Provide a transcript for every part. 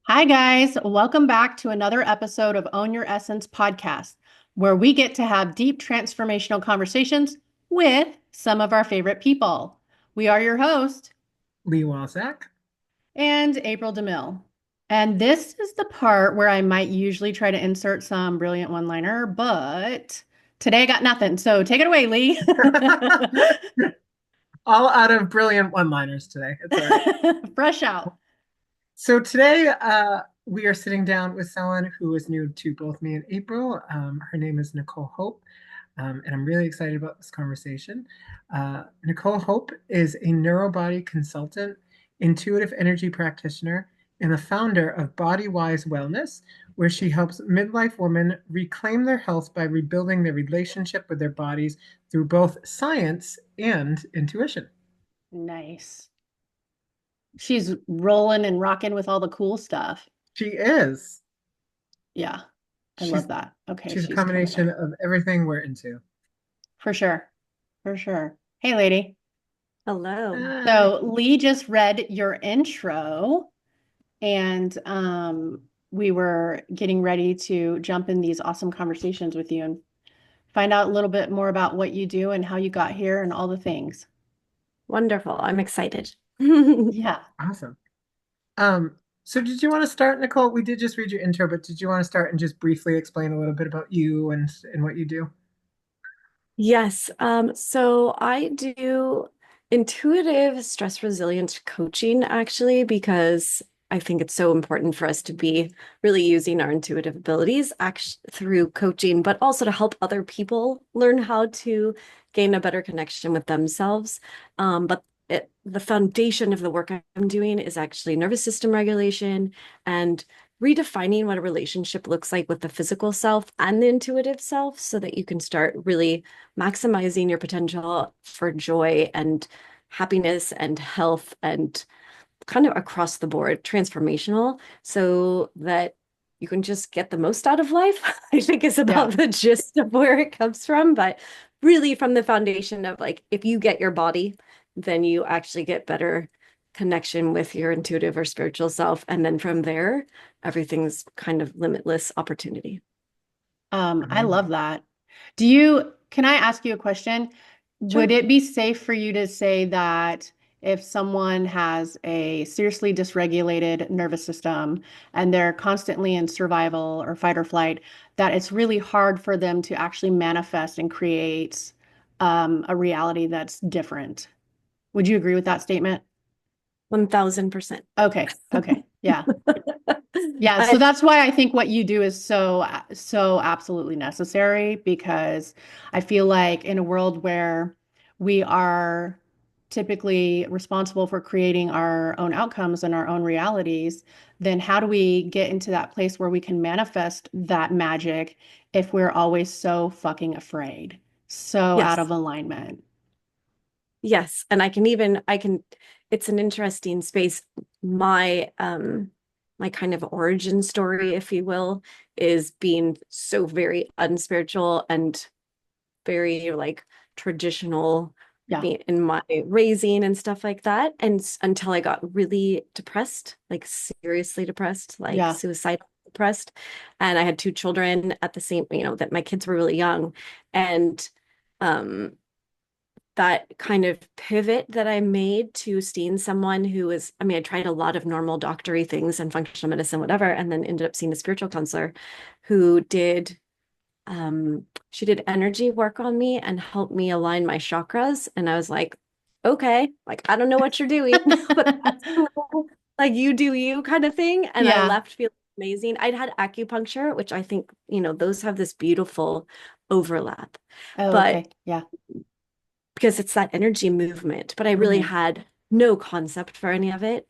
Hi, guys. Welcome back to another episode of Own Your Essence podcast, where we get to have deep transformational conversations with some of our favorite people. We are your host Lee Walzak. and April DeMille. And this is the part where I might usually try to insert some brilliant one-liner, but today I got nothing. So take it away, Lee. All out of brilliant one-liners today. It's all right. Fresh out. So today we are sitting down with someone who is new to both me and April. Her name is Nicole Hope, and I'm really excited about this conversation. Nicole Hope is a Neuro-Body Consultant, intuitive energy practitioner, and the founder of Bodywise Wellness, where she helps midlife women reclaim their health by rebuilding their relationship with their bodies through both science and intuition. Nice. She's rolling and rocking with all the cool stuff. She is. Yeah, I She's love that. Okay, she's a she's coming combination in. of everything we're into. For sure. For sure. Hey, lady. Hello. Hi. So Lee just read your intro, and we were getting ready to jump in these awesome conversations with you and find out a little bit more about what you do and how you got here and all the things. Wonderful. I'm excited. Yeah. Awesome. So did you want to start, Nicole? We did just read your intro, but did you want to start and just briefly explain a little bit about you and what you do? Yes. So I do intuitive stress resilience coaching actually because I think it's so important for us to be really using our intuitive abilities through coaching, but also to help other people learn how to gain a better connection with themselves. But the foundation of the work I'm doing is actually nervous system regulation and redefining what a relationship looks like with the physical self and the intuitive self so that you can start really maximizing your potential for joy and happiness and health and kind of across the board transformational so that you can just get the most out of life. I think is Yeah. about the gist of where it comes from, but really from the foundation of like if you get your body, then you actually get better connection with your intuitive or spiritual self. And then from there, everything's kind of limitless opportunity. I Amazing. love that. Can I ask you a question? Would Sure. it be safe for you to say that if someone has a seriously dysregulated nervous system and they're constantly in survival or fight or flight, that it's really hard for them to actually manifest and create a reality that's different? Would you agree with that statement? 1000%. Okay. Okay. Yeah. Yeah, so I that's why I think what you do is so absolutely necessary because I feel like in a world where we are typically responsible for creating our own outcomes and our own realities, then how do we get into that place where we can manifest that magic if we're always so fucking afraid, so out yes. of alignment? Yes, and I can it's an interesting space. My kind of origin story, if you will, is being so very unspiritual and very like traditional Yeah, in my raising and stuff like that. And until I got really depressed, like seriously depressed, like yeah. suicidal depressed. And I had two children at the same, that my kids were really young. And um that kind of pivot that I made to seeing someone who was, I mean, I tried a lot of normal doctory things and functional medicine, whatever, and then ended up seeing a spiritual counselor who did, she did energy work on me and helped me align my chakras. And I was like, okay, like, I don't know what you're doing, but that's cool. Like you do you kind of thing. And I Yeah. left feeling amazing. I'd had acupuncture, which I think, those have this beautiful overlap. Oh, But okay. Yeah. because it's that energy movement, but I really Hmm. had no concept for any of it.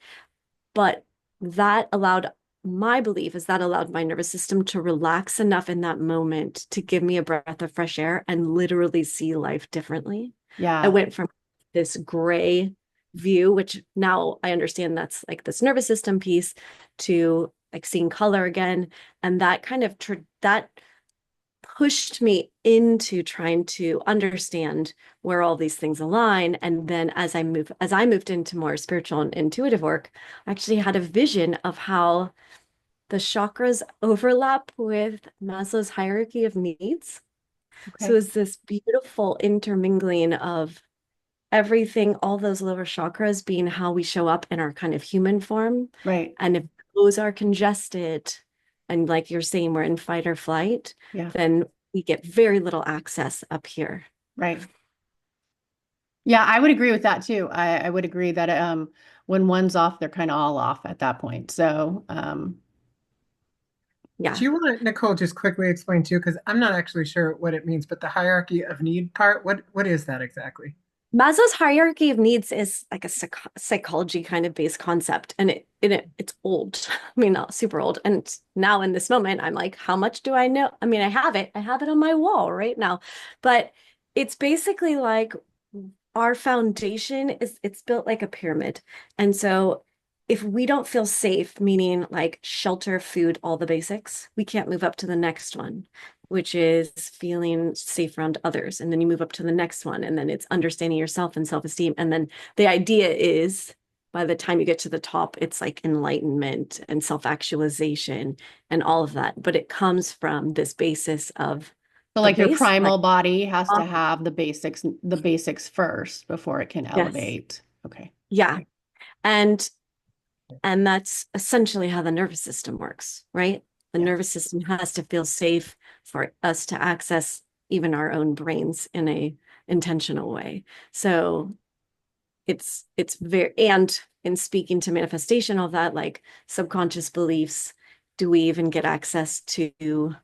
But that allowed my belief is that allowed my nervous system to relax enough in that moment to give me a breath of fresh air and literally see life differently. I Yeah. went from this gray view, which now I understand that's like this nervous system piece, to like seeing color again. And that kind of that pushed me into trying to understand where all these things align. And then as I moved into more spiritual and intuitive work, I actually had a vision of how the chakras overlap with Maslow's hierarchy of needs. So Okay. it's this beautiful intermingling of everything, all those lower chakras being how we show up in our kind of human form. Right. And if those are congested, and like you're saying, we're in fight or flight, Yeah. then we get very little access up here. Right. Yeah, I would agree with that too. I would agree that when one's off, they're kind of all off at that point. So Do Yeah. you want to, Nicole, just quickly explain too? Because I'm not actually sure what it means, but the hierarchy of need part, what is that exactly? Maslow's hierarchy of needs is like a psychology kind of based concept, and it's old. I mean, not super old. And now in this moment, I'm like, how much do I know? I mean, I have it. I have it on my wall right now. But it's basically like our foundation is it's built like a pyramid. And so if we don't feel safe, meaning like shelter, food, all the basics, we can't move up to the next one, which is feeling safe around others. And then you move up to the next one, and then it's understanding yourself and self-esteem. And then the idea is by the time you get to the top, it's like enlightenment and self-actualization and all of that. But it comes from this basis of so the like your base, like, primal body has to um, have the basics first before it can yes, elevate. Okay. yeah. And And that's essentially how the nervous system works, right? The Yeah. nervous system has to feel safe for us to access even our own brains in a intentional way. So it's very, and in speaking to manifestation, all that, like subconscious beliefs, do we even get access to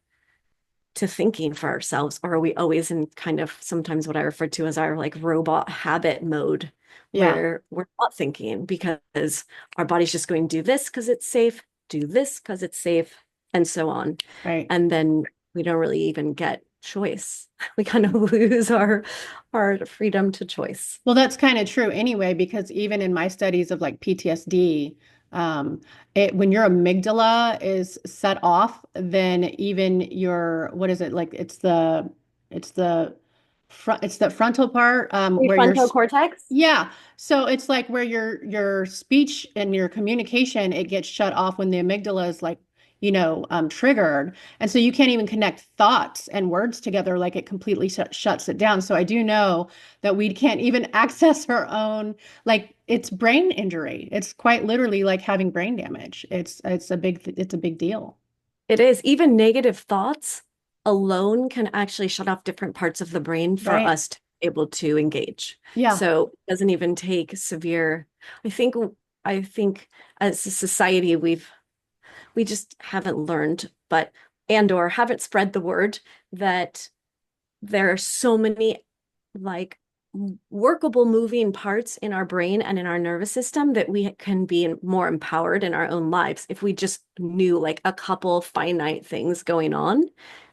thinking for ourselves, or are we always in kind of sometimes what I refer to as our like robot habit mode, Yeah. where we're not thinking because our body's just going do this because it's safe, do this because it's safe, and so on. Right. And then we don't really even get choice. We kind of lose our freedom to choice. Well, that's kind of true anyway, because even in my studies of like PTSD, um, when your amygdala is set off, then even your, what is it like? It's the it's the frontal part, where your, Prefrontal cortex? yeah. So it's like where your speech and your communication, it gets shut off when the amygdala is like, triggered. And so you can't even connect thoughts and words together, like it completely shuts it down. So I do know that we can't even access our own, like it's brain injury. It's quite literally like having brain damage. It's a big deal. It is. Even negative thoughts alone can actually shut off different parts of the brain for Right? us to be able to engage. Yeah. So it doesn't even take severe. I think I think as a society we just haven't learned, but and or haven't spread the word that there are so many like workable moving parts in our brain and in our nervous system that we can be more empowered in our own lives. If we just knew like a couple finite things going on,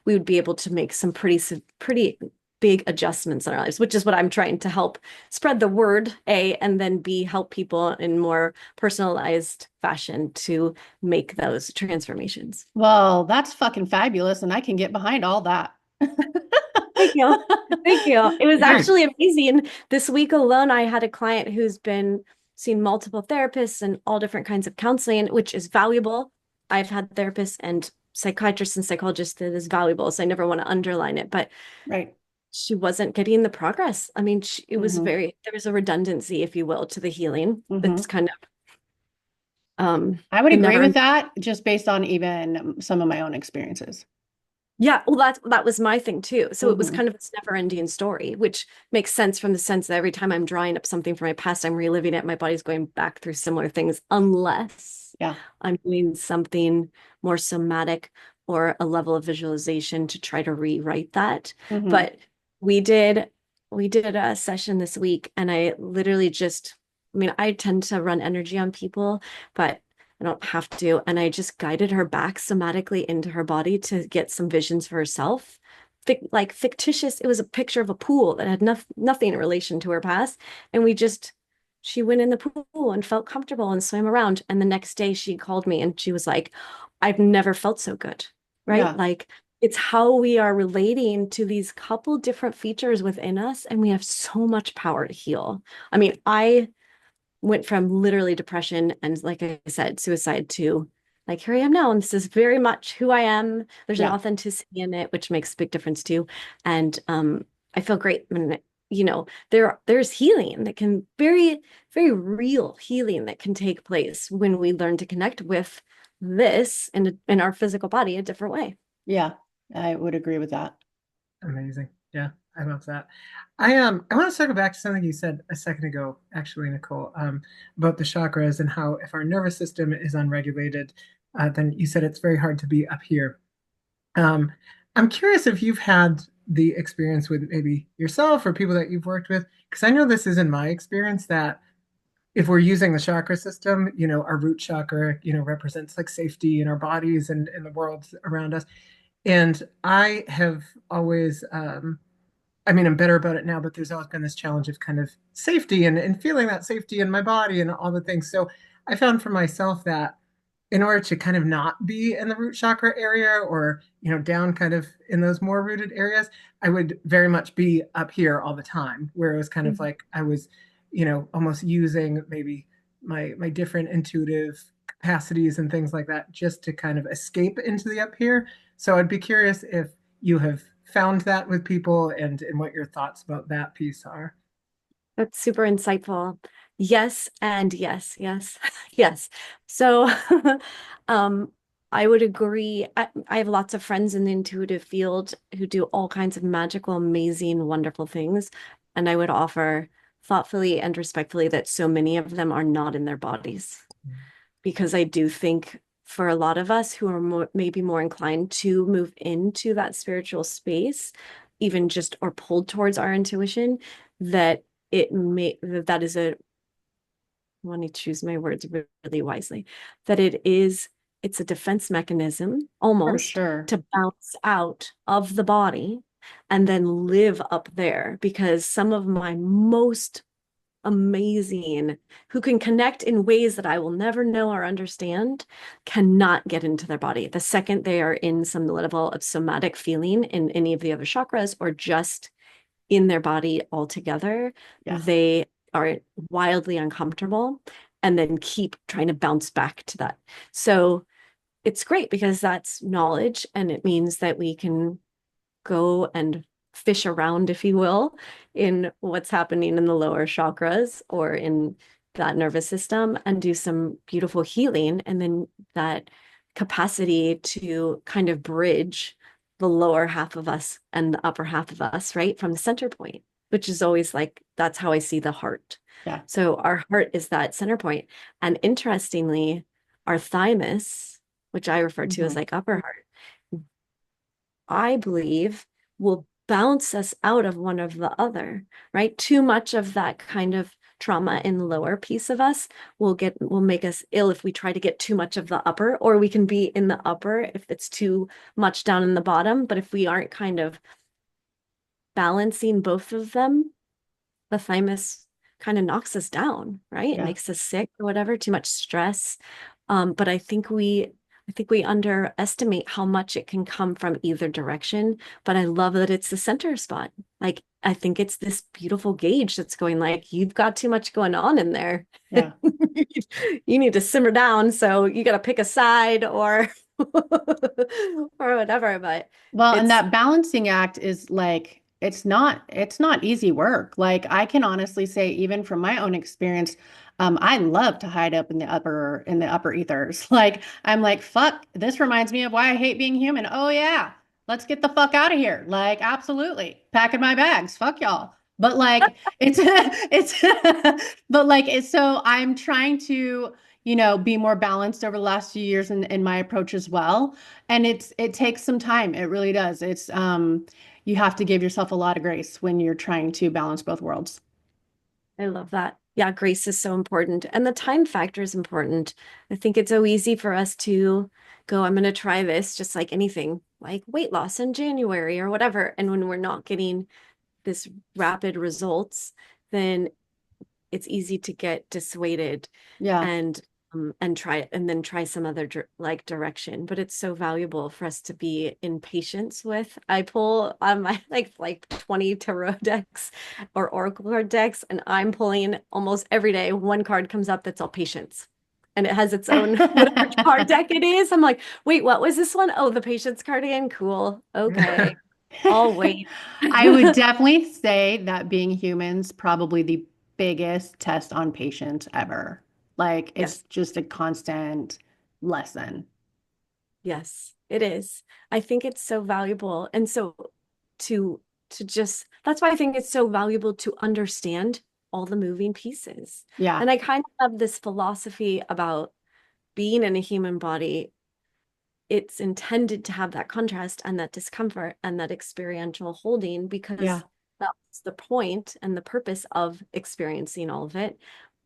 we would be able to make some pretty big adjustments in our lives, which is what I'm trying to help spread the word, A, and then B, help people in more personalized fashion to make those transformations. Well, that's fucking fabulous, and I can get behind all that. Thank you. Thank you. It was Great. actually amazing. This week alone, I had a client who's been seeing multiple therapists and all different kinds of counseling, which is valuable. I've had therapists and psychiatrists and psychologists that is valuable. So I never want to underline it, but Right. she wasn't getting the progress. I mean, it was Hmm. there was a redundancy, if you will, to the healing. It's Hmm. kind of, I would it agree never. with that just based on even some of my own experiences. Yeah, well, that was my thing too. So it was Hmm. kind of this never-ending story, which makes sense from the sense that every time I'm drawing up something from my past, I'm reliving it. My body's going back through similar things, unless Yeah. I'm doing something more somatic or a level of visualization to try to rewrite that. Hmm. But we did we did a session this week, and I literally just, I mean, I tend to run energy on people, but I don't have to. And I just guided her back somatically into her body to get some visions for herself. Like fictitious, it was a picture of a pool that had nothing in relation to her past. And she went in the pool and felt comfortable and swam around. And the next day she called me and she was like, I've never felt so good. Right? Yeah. Like it's how we are relating to these couple different features within us. And we have so much power to heal. I mean, I went from literally depression and, like I said, suicide to Like, here I am now, and this is very much who I am. There's an Yeah. authenticity in it, which makes a big difference too. And I feel great when, there's healing that can very real healing that can take place when we learn to connect with this in our physical body a different way. Yeah. I would agree with that. Amazing. Yeah, I love that. I want to circle back to something you said a second ago, actually, Nicole, about the chakras and how if our nervous system is unregulated, then you said it's very hard to be up here. Um, I'm curious if you've had the experience with maybe yourself or people that you've worked with, because I know this is in my experience that if we're using the chakra system, our root chakra, represents like safety in our bodies and in the world around us. And I have always, I mean, I'm better about it now, but there's always been this challenge of kind of safety and feeling that safety in my body and all the things. So I found for myself that in order to kind of not be in the root chakra area or, down kind of in those more rooted areas, I would very much be up here all the time, where it was kind of Mhm. like I was, almost using maybe my different intuitive capacities and things like that just to kind of escape into the up here. So I'd be curious if you have found that with people and what your thoughts about that piece are. That's super insightful. Yes, and yes, yes, yes. So, um, I would agree. I have lots of friends in the intuitive field who do all kinds of magical, amazing, wonderful things. And I would offer thoughtfully and respectfully that so many of them are not in their bodies. Because I do think for a lot of us who are maybe more inclined to move into that spiritual space, even just or pulled towards our intuition, that that is a I want to choose my words really wisely, that it's a defense mechanism For almost sure. to bounce out of the body and then live up there because some of my most amazing who can connect in ways that I will never know or understand cannot get into their body. The second they are in some level of somatic feeling in any of the other chakras or just in their body altogether, Yeah. they are wildly uncomfortable and then keep trying to bounce back to that. So it's great because that's knowledge and it means that we can go and fish around, if you will, in what's happening in the lower chakras or in that nervous system and do some beautiful healing. And then that capacity to kind of bridge the lower half of us and the upper half of us, right? From the center point, which is always like, that's how I see the heart. Yeah. So our heart is that center point. And interestingly, our thymus, which I refer to as Hmm. like upper heart, I believe will bounce us out of one of the other, right? Too much of that kind of trauma in the lower piece of us will make us ill if we try to get too much of the upper, or we can be in the upper if it's too much down in the bottom. But if we aren't kind of balancing both of them, the thymus kind of knocks us down, right? It Yeah. makes us sick or whatever, too much stress. But I think we underestimate how much it can come from either direction. But I love that it's the center spot. Like I think it's this beautiful gauge that's going like, you've got too much going on in there. Yeah. You need to simmer down. So you got to pick a side or or whatever. But Well, and it's that balancing act is like it's not easy work. Like I can honestly say, even from my own experience, I love to hide up in the upper ethers. Like I'm like, fuck, this reminds me of why I hate being human. Oh yeah, let's get the fuck out of here. Like, absolutely. Packing my bags. Fuck y'all. But like it's but like it's so I'm trying to, be more balanced over the last few years in my approach as well. And it takes some time. It really does. You have to give yourself a lot of grace when you're trying to balance both worlds. I love that. Yeah, grace is so important. And the time factor is important. I think it's so easy for us to go, I'm going to try this, just like anything, like weight loss in January or whatever. And when we're not getting this rapid results, then it's easy to get dissuaded Yeah. and try and then try some other like direction. But it's so valuable for us to be in patience with. I pull on my like 20 tarot decks or oracle card decks, and I'm pulling almost every day. One card comes up that's all patience. and it has its own whatever card deck it is. I'm like, wait, what was this one? Oh, the patient's cardigan. Cool. Okay. I'll wait. I would definitely say that being humans probably the biggest test on patients ever. Like it's Yes. just a constant lesson. Yes, it is. I think it's so valuable. And so to just that's why I think it's so valuable to understand all the moving pieces. Yeah. And I kind of have this philosophy about being in a human body. It's intended to have that contrast and that discomfort and that experiential holding Yeah. because that's the point and the purpose of experiencing all of it.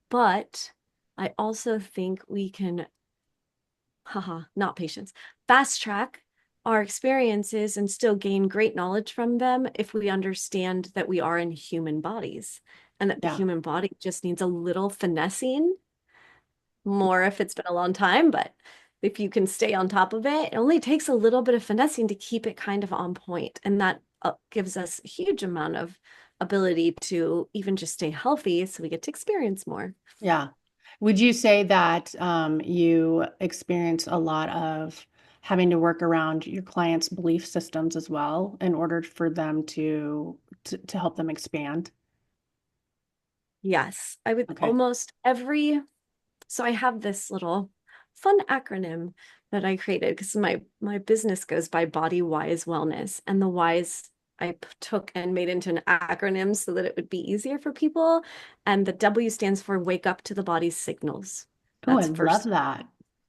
But I also think we can not patience, fast track our experiences and still gain great knowledge from them if we understand that we are in human bodies and that the Yeah. human body just needs a little finessing more if it's been a long time. But if you can stay on top of it, it only takes a little bit of finessing to keep it kind of on point. And that gives us a huge amount of ability to even just stay healthy so we get to experience more. Yeah. Would you say that you experience a lot of having to work around your clients' belief systems as well in order for them to help them expand? Yes, I would Okay. almost every so I have this little fun acronym that I created because my business goes by Bodywise Wellness, and the wise took and made into an acronym so that it would be easier for people. And the W stands for wake up to the body's signals. Oh, I That's love first. that.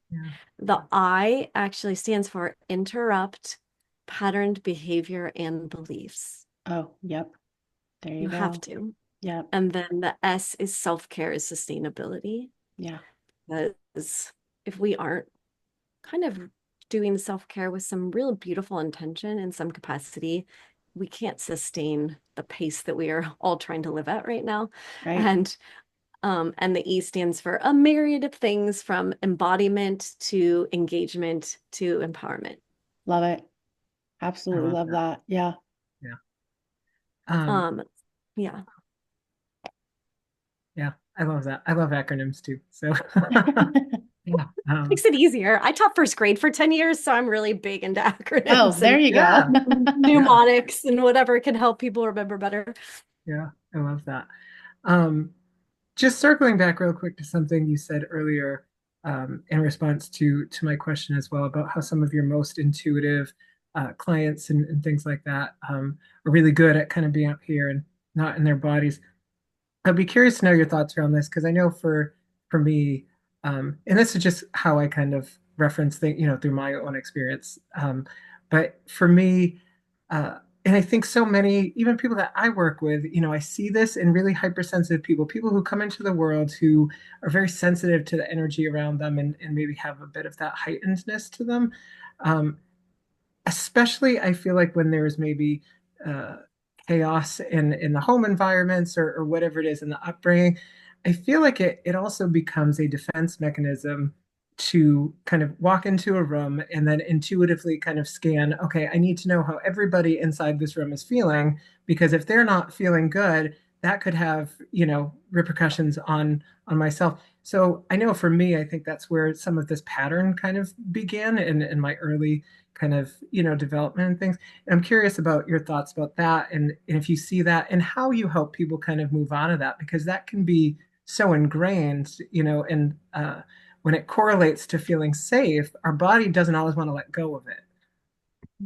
Yeah. The I actually stands for interrupt patterned behavior and beliefs. Oh, yep. There you You have go. to. Yep. And then the S is self-care, is sustainability. Yeah. Because if we aren't kind of doing self-care with some real beautiful intention in some capacity, we can't sustain the pace that we are all trying to live at right now. Right. And the E stands for a myriad of things from embodiment to engagement to empowerment. Love it. I Absolutely love love that. that. Yeah. Yeah. Um, Um, yeah. yeah, I love that. I love acronyms too. So yeah. Makes it easier. I taught first grade for 10 years, so I'm really big into Oh, acronyms there and you go. Yeah. Yeah. mnemonics and whatever can help people remember better. Yeah. I love that. Um, just circling back real quick to something you said earlier, in response to my question as well about how some of your most intuitive clients and things like that are really good at kind of being out here and not in their bodies. I'd be curious to know your thoughts around this because I know for me, and this is just how I kind of reference things, through my own experience. But for me, and I think so many, even people that I work with, I see this in really hypersensitive people, people who come into the world who are very sensitive to the energy around them and maybe have a bit of that heightenedness to them. Um, Especially I feel like when there's maybe uh, chaos in the home environments or whatever it is in the upbringing, I feel like it also becomes a defense mechanism to kind of walk into a room and then intuitively kind of scan, okay, I need to know how everybody inside this room is feeling, because if they're not feeling good, that could have, repercussions on myself. So I know for me, I think that's where some of this pattern kind of began in my early kind of development and things. And I'm curious about your thoughts about that, and if you see that and how you help people kind of move on to that, because that can be so ingrained, and when it correlates to feeling safe, our body doesn't always want to let go of it.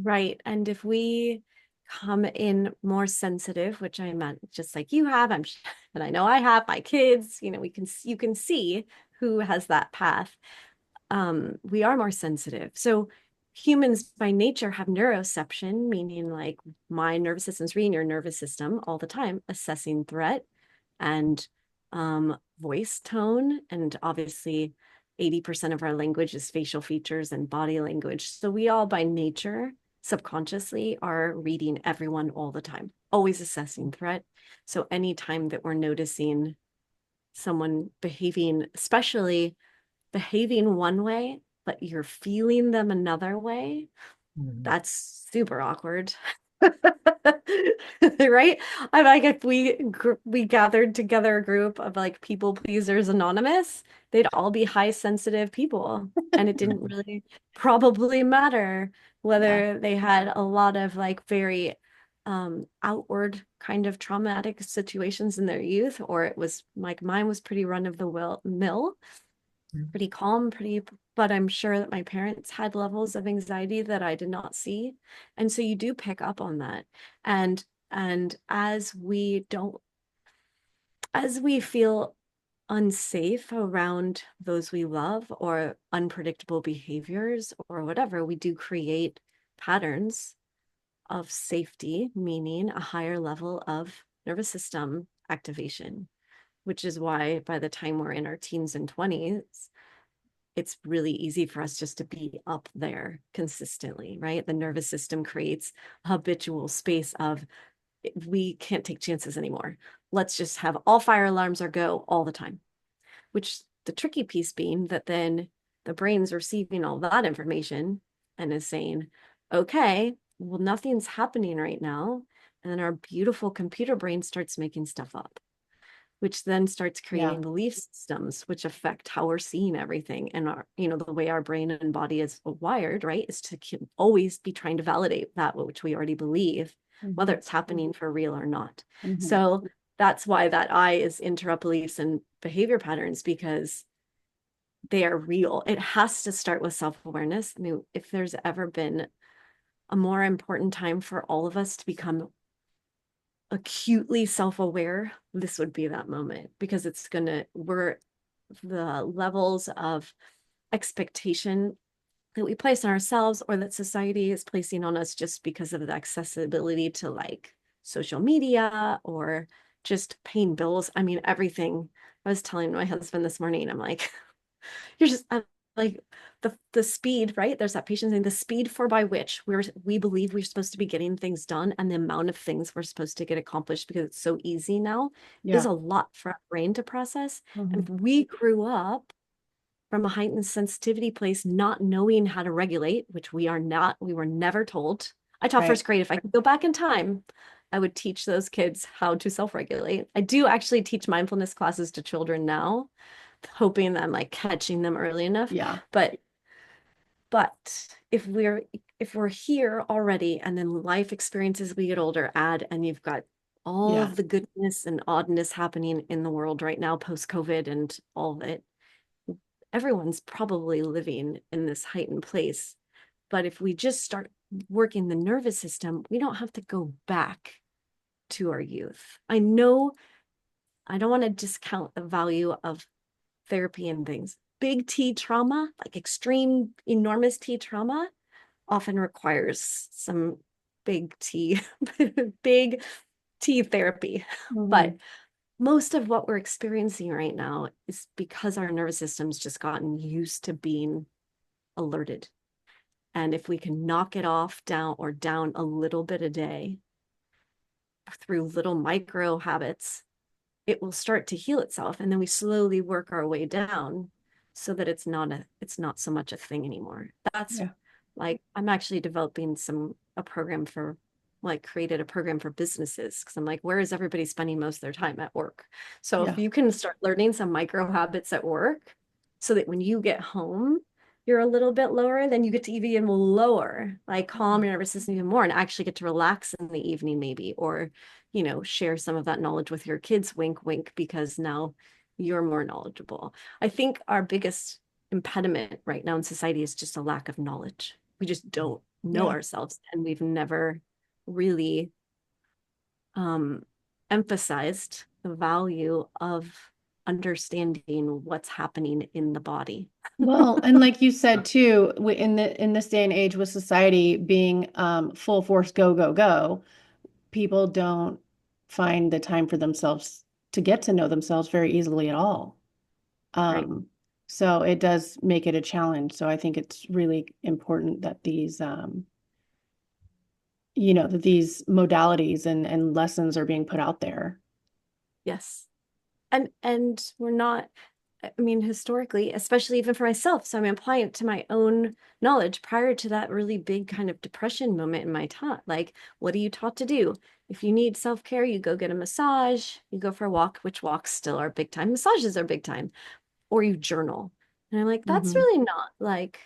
Right. And if we come in more sensitive, which I meant just like you have, and I know I have my kids, you can see who has that path. We are more sensitive. So humans by nature have neuroception, meaning like my nervous system's reading your nervous system all the time, assessing threat and voice tone. And obviously 80% of our language is facial features and body language. So we all by nature subconsciously are reading everyone all the time, always assessing threat. So anytime that we're noticing someone behaving, especially behaving one way, but you're feeling them another way, Mhm. that's super awkward. Right? I'm like, if we gathered together a group of like people pleasers anonymous, they'd all be high sensitive people. And it didn't really probably matter Yeah. whether they had a lot of like very outward kind of traumatic situations in their youth, or it was like mine was pretty run of the mill, pretty calm, but I'm sure that my parents had levels of anxiety that I did not see. And so you do pick up on that. And as we feel unsafe around those we love or unpredictable behaviors or whatever, we do create patterns of safety, meaning a higher level of nervous system activation, which is why by the time we're in our teens and 20s, it's really easy for us just to be up there consistently, right? The nervous system creates a habitual space of we can't take chances anymore. Let's just have all fire alarms or go all the time, which the tricky piece being that then the brain's receiving all that information and is saying, okay, well, nothing's happening right now. And then our beautiful computer brain starts making stuff up, which then starts Yeah. creating belief systems which affect how we're seeing everything. And the way our brain and body is wired, right, is to always be trying to validate that which we already believe, whether Hmm. it's happening for real or not. Hmm. So that's why that I is interrupt beliefs and behavior patterns, because they are real. It has to start with self-awareness. I mean, if there's ever been a more important time for all of us to become acutely self-aware, this would be that moment, because the levels of expectation that we place on ourselves or that society is placing on us just because of the accessibility to like social media or just paying bills. I mean, everything. I was telling my husband this morning, I'm like, you're just like the speed, right? There's that patient saying the speed for by which we believe we're supposed to be getting things done and the amount of things we're supposed to get accomplished because it's so easy now is Yeah. a lot for our brain to process. And Hmm. if we grew up from a heightened sensitivity place, not knowing how to regulate, which we were never told. I taught Right. first grade. If I could go back in time, I would teach those kids how to self-regulate. I do actually teach mindfulness classes to children now, hoping that I'm like catching them early enough. Yeah. But but if we're here already and then life experiences we get older add, and you've got all Yeah. of the goodness and oddness happening in the world right now post COVID and all of it, everyone's probably living in this heightened place. But if we just start working the nervous system, we don't have to go back to our youth. I know I don't want to discount the value of therapy and things. Big T trauma, like extreme, enormous T trauma, often requires some big T, big T therapy. But Hmm. most of what we're experiencing right now is because our nervous system's just gotten used to being alerted. And if we can knock it off down a little bit a day through little micro habits, it will start to heal itself. And then we slowly work our way down so that it's not so much a thing anymore. That's Yeah. like, I'm actually developing a program for like created a program for businesses because I'm like, where is everybody spending most of their time at work? So if Yeah. you can start learning some micro habits at work so that when you get home, you're a little bit lower, then you get to even lower, like calm your nervous system even more and actually get to relax in the evening, maybe, or, share some of that knowledge with your kids, wink, wink, because now you're more knowledgeable. I think our biggest impediment right now in society is just a lack of knowledge. We just don't know Yeah. ourselves, and we've never really um, emphasized the value of understanding what's happening in the body. Well, and like you said too, in this day and age with society being full force go go go, people don't find the time for themselves to get to know themselves very easily at all. Right. Um, so it does make it a challenge. So I think it's really important that that these modalities and lessons are being put out there. Yes. And we're not. I mean, historically, especially even for myself. So I'm applying it to my own knowledge prior to that really big kind of depression moment in my taught. Like, what are you taught to do? If you need self-care, you go get a massage, you go for a walk, which walks still are big time, massages are big time, or you journal. And I'm like, that's Hmm. really not like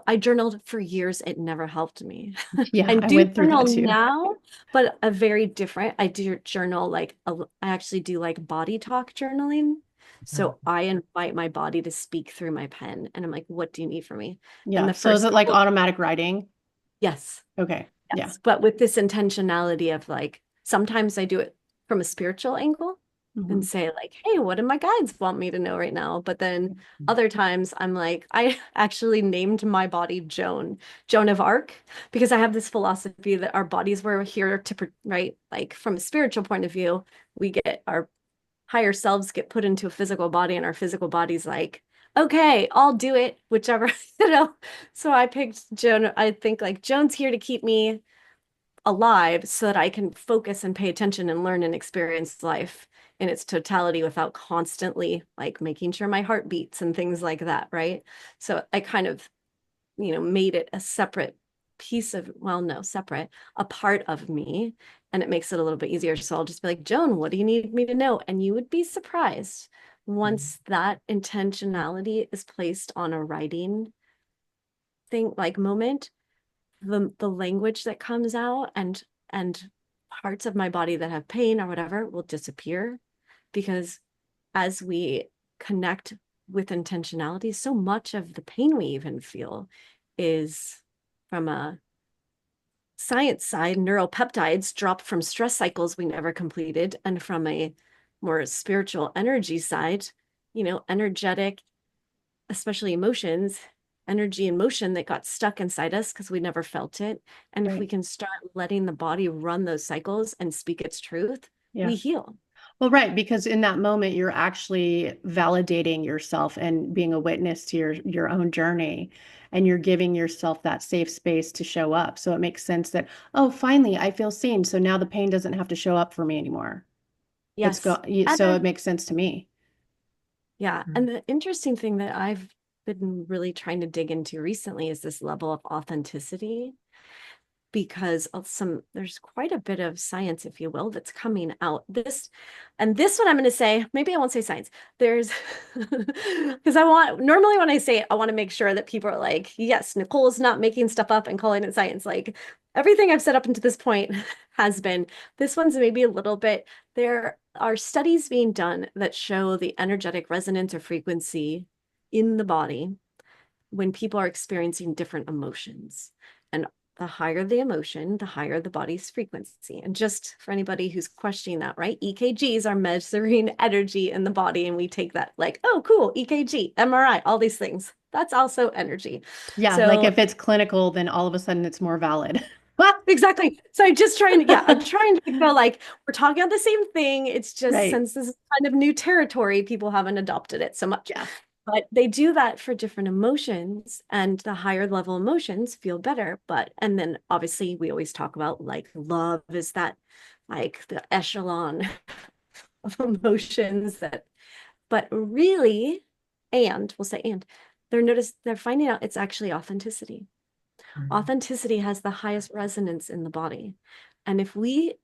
I journaled for years. It never helped me. I Yeah, I do went through journal that too. now, but a very different. I do journal like I actually do like body talk journaling. Mhm. So I invite my body to speak through my pen, and I'm like, "What do you need from me?" And Yeah. the So is first it like couple, automatic writing? yes, Okay. Yeah. yes, but with this intentionality of like, sometimes I do it from a spiritual angle and Hmm. say like, hey, what do my guides want me to know right now? But then other times I'm like, I actually named my body Joan of Arc, because I have this philosophy that our bodies were here to, right? Like from a spiritual point of view, we get our higher selves get put into a physical body and our physical body's like, okay, I'll do it, whichever, you know. So I picked Joan. I think like Joan's here to keep me alive so that I can focus and pay attention and learn and experience life in its totality without constantly like making sure my heart beats and things like that, right? So I kind of, made it a separate piece of, well, no, separate, a part of me, and it makes it a little bit easier. So I'll just be like, Joan, what do you need me to know? And you would be surprised once that intentionality is placed on a writing thing, like moment, the language that comes out and parts of my body that have pain or whatever will disappear, because as we connect with intentionality, so much of the pain we even feel is from a science side, neuropeptides dropped from stress cycles we never completed, and from a more spiritual energy side, energetic, especially emotions, energy and motion that got stuck inside us because we never felt it. And if we Right. can start letting the body run those cycles and speak its truth, Yeah. we heal. Well, right, because in that moment you're actually validating yourself and being a witness to your own journey, and you're giving yourself that safe space to show up. So it makes sense that, oh, finally I feel seen. So now the pain doesn't have to show up for me anymore. Yes. And So it makes sense to me. yeah. And the interesting thing that I've been really trying to dig into recently is this level of authenticity, because of there's quite a bit of science, if you will, that's coming out. This one I'm going to say, maybe I won't say science. There's, because normally when I say it, I want to make sure that people are like, yes, Nicole is not making stuff up and calling it science. Like everything I've said up until this point has been. This one's maybe a little bit, there are studies being done that show the energetic resonance or frequency in the body when people are experiencing different emotions. And the higher the emotion, the higher the body's frequency. And just for anybody who's questioning that, right? EKGs are measuring energy in the body, and we take that like, oh, cool, EKG, MRI, all these things. That's also energy. Yeah, like So if it's clinical, then all of a sudden it's more valid. exactly. So I'm just trying to, yeah, I'm trying to go like, we're talking about the same thing. It's just Right. since this is kind of new territory, people haven't adopted it so much. Yeah. But they do that for different emotions, and the higher level emotions feel better. And then obviously we always talk about like love is that like the echelon of emotions but really, and we'll say, and they're finding out it's actually authenticity. Authenticity has the highest resonance in the body. And if we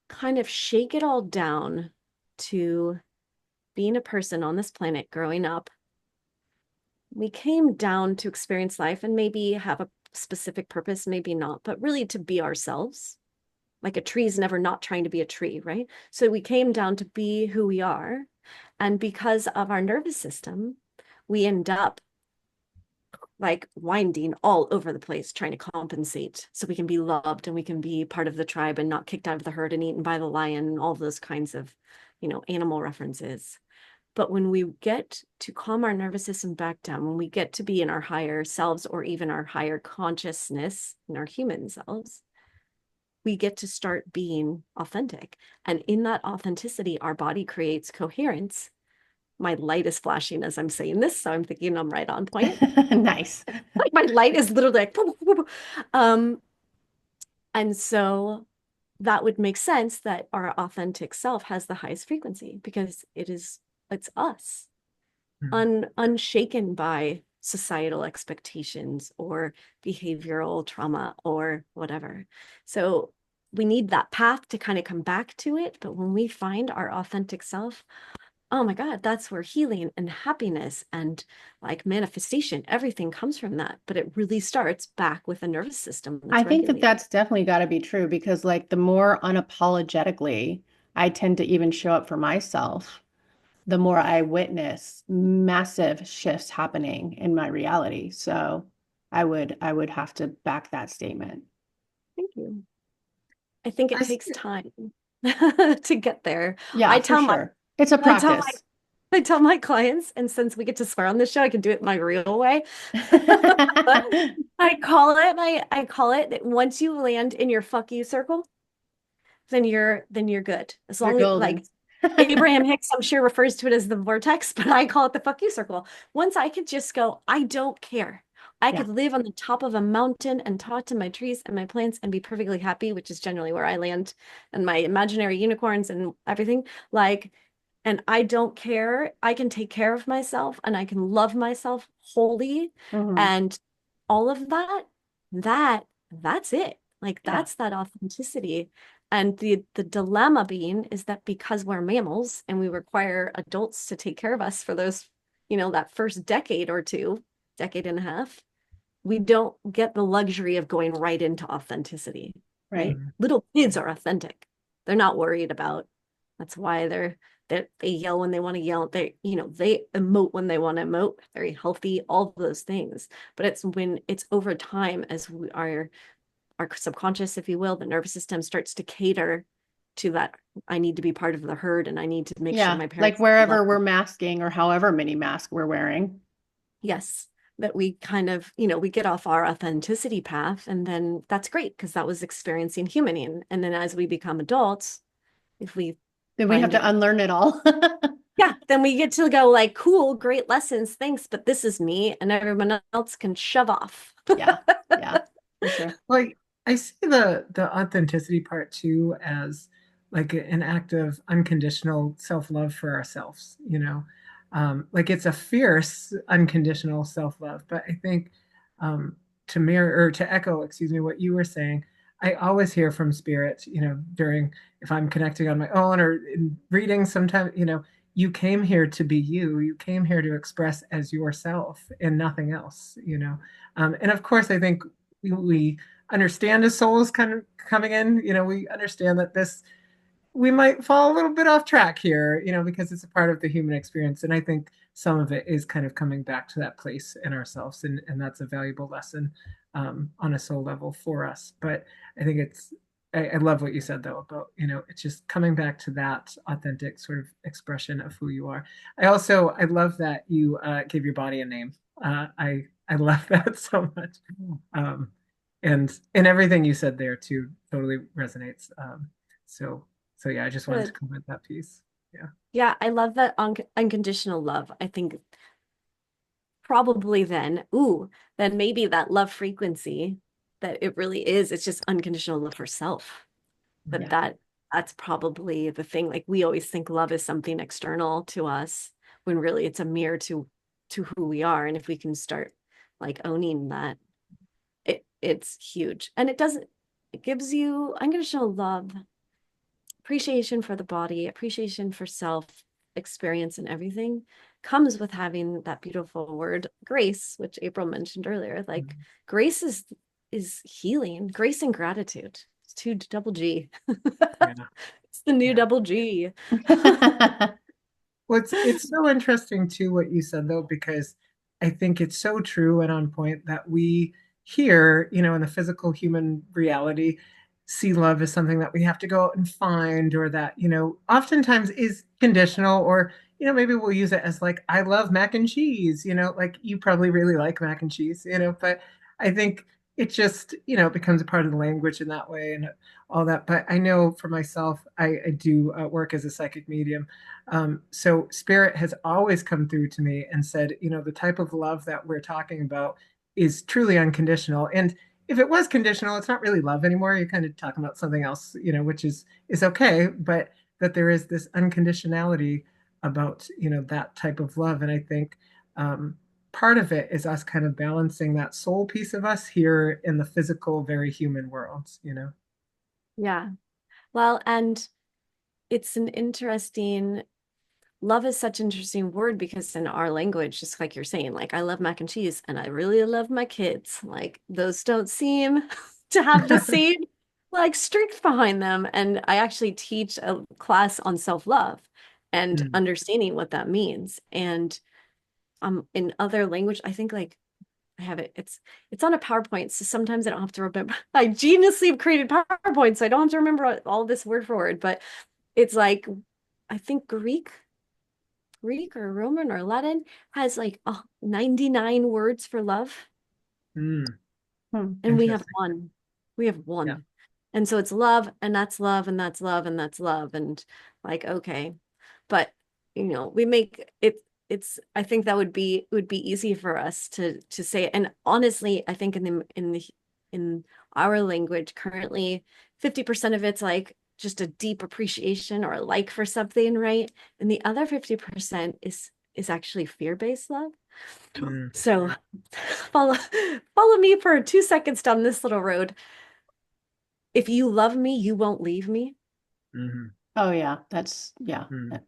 kind of shake it all down to being a person on this planet growing up, we came down to experience life and maybe have a specific purpose, maybe not, but really to be ourselves. Like a tree is never not trying to be a tree, right? So we came down to be who we are. And because of our nervous system, we end up like winding all over the place trying to compensate so we can be loved and we can be part of the tribe and not kicked out of the herd and eaten by the lion and all those kinds of, animal references. But when we get to calm our nervous system back down, when we get to be in our higher selves or even our higher consciousness in our human selves, we get to start being authentic. And in that authenticity, our body creates coherence. My light is flashing as I'm saying this, so I'm thinking I'm right on point. Nice. Like my light is literally like, um, and so that would make sense that our authentic self has the highest frequency because it is it's us, Mhm. unshaken by societal expectations or behavioral trauma or whatever. So we need that path to kind of come back to it. But when we find our authentic self, oh my God, that's where healing and happiness and like manifestation, everything comes from that. But it really starts back with a nervous system I that's think that regulated. that's definitely got to be true because, like, the more unapologetically I tend to even show up for myself, the more I witness massive shifts happening in my reality. So I would have to back that statement. Thank you. I think it I see. takes time to get there. Yeah, I for tell my sure. It's a I tell my practice. I tell my clients, and since we get to swear on this show, I can do it my real way. But I call it that once you land in your fuck you circle, then you're good. As You're long as golden. like Abraham Hicks, I'm sure refers to it as the vortex, but I call it the fuck you circle. Once I could just go, I don't care. I Yeah. could live on the top of a mountain and talk to my trees and my plants and be perfectly happy, which is generally where I land, and my imaginary unicorns and everything. Like, and I don't care. I can take care of myself and I can love myself wholly. Hmm. And all of that, that's it. Like Yeah. that's that authenticity. And the dilemma being is that because we're mammals and we require adults to take care of us for those, that first decade or two, decade and a half, we don't get the luxury of going right into authenticity, right? Right. Mhm. Little kids are authentic. They're not worried about. That's why they yell when they want to yell. They emote when they want to emote. Very healthy, all of those things. But it's when it's over time as our subconscious, if you will, the nervous system starts to cater to that. I need to be part of the herd and I need to make sure Yeah. my Like parents love wherever me. we're masking or however many masks we're wearing. Yes, that we kind of, we get off our authenticity path, and then that's great because that was experiencing humaning. And then as we become adults, if we Then we have find to it, unlearn it all. yeah, then we get to go like, cool, great lessons, thanks, but this is me, and everyone else can shove off. Yeah. Yeah. For sure. Like I see the authenticity part too as like an act of unconditional self-love for ourselves, like it's a fierce unconditional self-love. But I think um, to mirror or to echo, excuse me, what you were saying, I always hear from spirit, during if I'm connecting on my own or in reading sometimes, you came here to be you. You came here to express as yourself and nothing else, and of course, I think we understand as souls kind of coming in, we understand that this we might fall a little bit off track here, because it's a part of the human experience. And I think some of it is kind of coming back to that place in ourselves. And that's a valuable lesson on a soul level for us. But I think I love what you said though about, it's just coming back to that authentic sort of expression of who you are. I love that you gave your body a name. I love that so much. Um, and everything you said there too totally resonates. So so yeah, I just wanted to Good. comment that piece. Yeah. Yeah, I love that unconditional love. I think probably then maybe that love frequency that it really is, it's just unconditional love for self. That Yeah. that that's probably the thing. Like we always think love is something external to us when really it's a mirror to who we are. And if we can start like owning that, it's huge. And it gives you unconditional love, appreciation for the body, appreciation for self, experience and everything comes with having that beautiful word grace, which April mentioned earlier. Like grace is healing, grace and gratitude. It's two double G. Yeah. It's the new Yeah. double G. Well, it's so interesting too what you said though, because I think it's so true and on point that we here, in the physical human reality, see love as something that we have to go out and find, or that, oftentimes is conditional, or, maybe we'll use it as like, I love mac and cheese, like you probably really like mac and cheese, but I think it just, becomes a part of the language in that way and all that. But I know for myself, I do work as a psychic medium. So spirit has always come through to me and said, the type of love that we're talking about is truly unconditional. And if it was conditional, it's not really love anymore. You're kind of talking about something else, which is okay, but that there is this unconditionality about, that type of love. And I think part of it is us kind of balancing that soul piece of us here in the physical, very human worlds. Yeah. Well, and it's an interesting love is such an interesting word because in our language, just like you're saying, like I love mac and cheese and I really love my kids. Like those don't seem to have the same like strength behind them. And I actually teach a class on self-love and Mm. understanding what that means. And in other language, I think like I have it's on a PowerPoint. So sometimes I don't have to remember. I geniusly have created PowerPoint, so I don't have to remember all this word for word, but it's like I think Greek or Roman or Latin has like 99 words for love, Mm. and we have Interesting. one. We have Yeah. one. And so it's love, and that's love, and that's love, and that's love. And like, okay. But we make it I think that would be easy for us to say it. And honestly, I think in our language currently, 50% of it's like just a deep appreciation or a like for something, right? And the other 50% is actually fear-based love. Mm. So follow follow me for 2 seconds down this little road. If you love me, you won't leave me. Mhm. Oh yeah, that's yeah, Mm.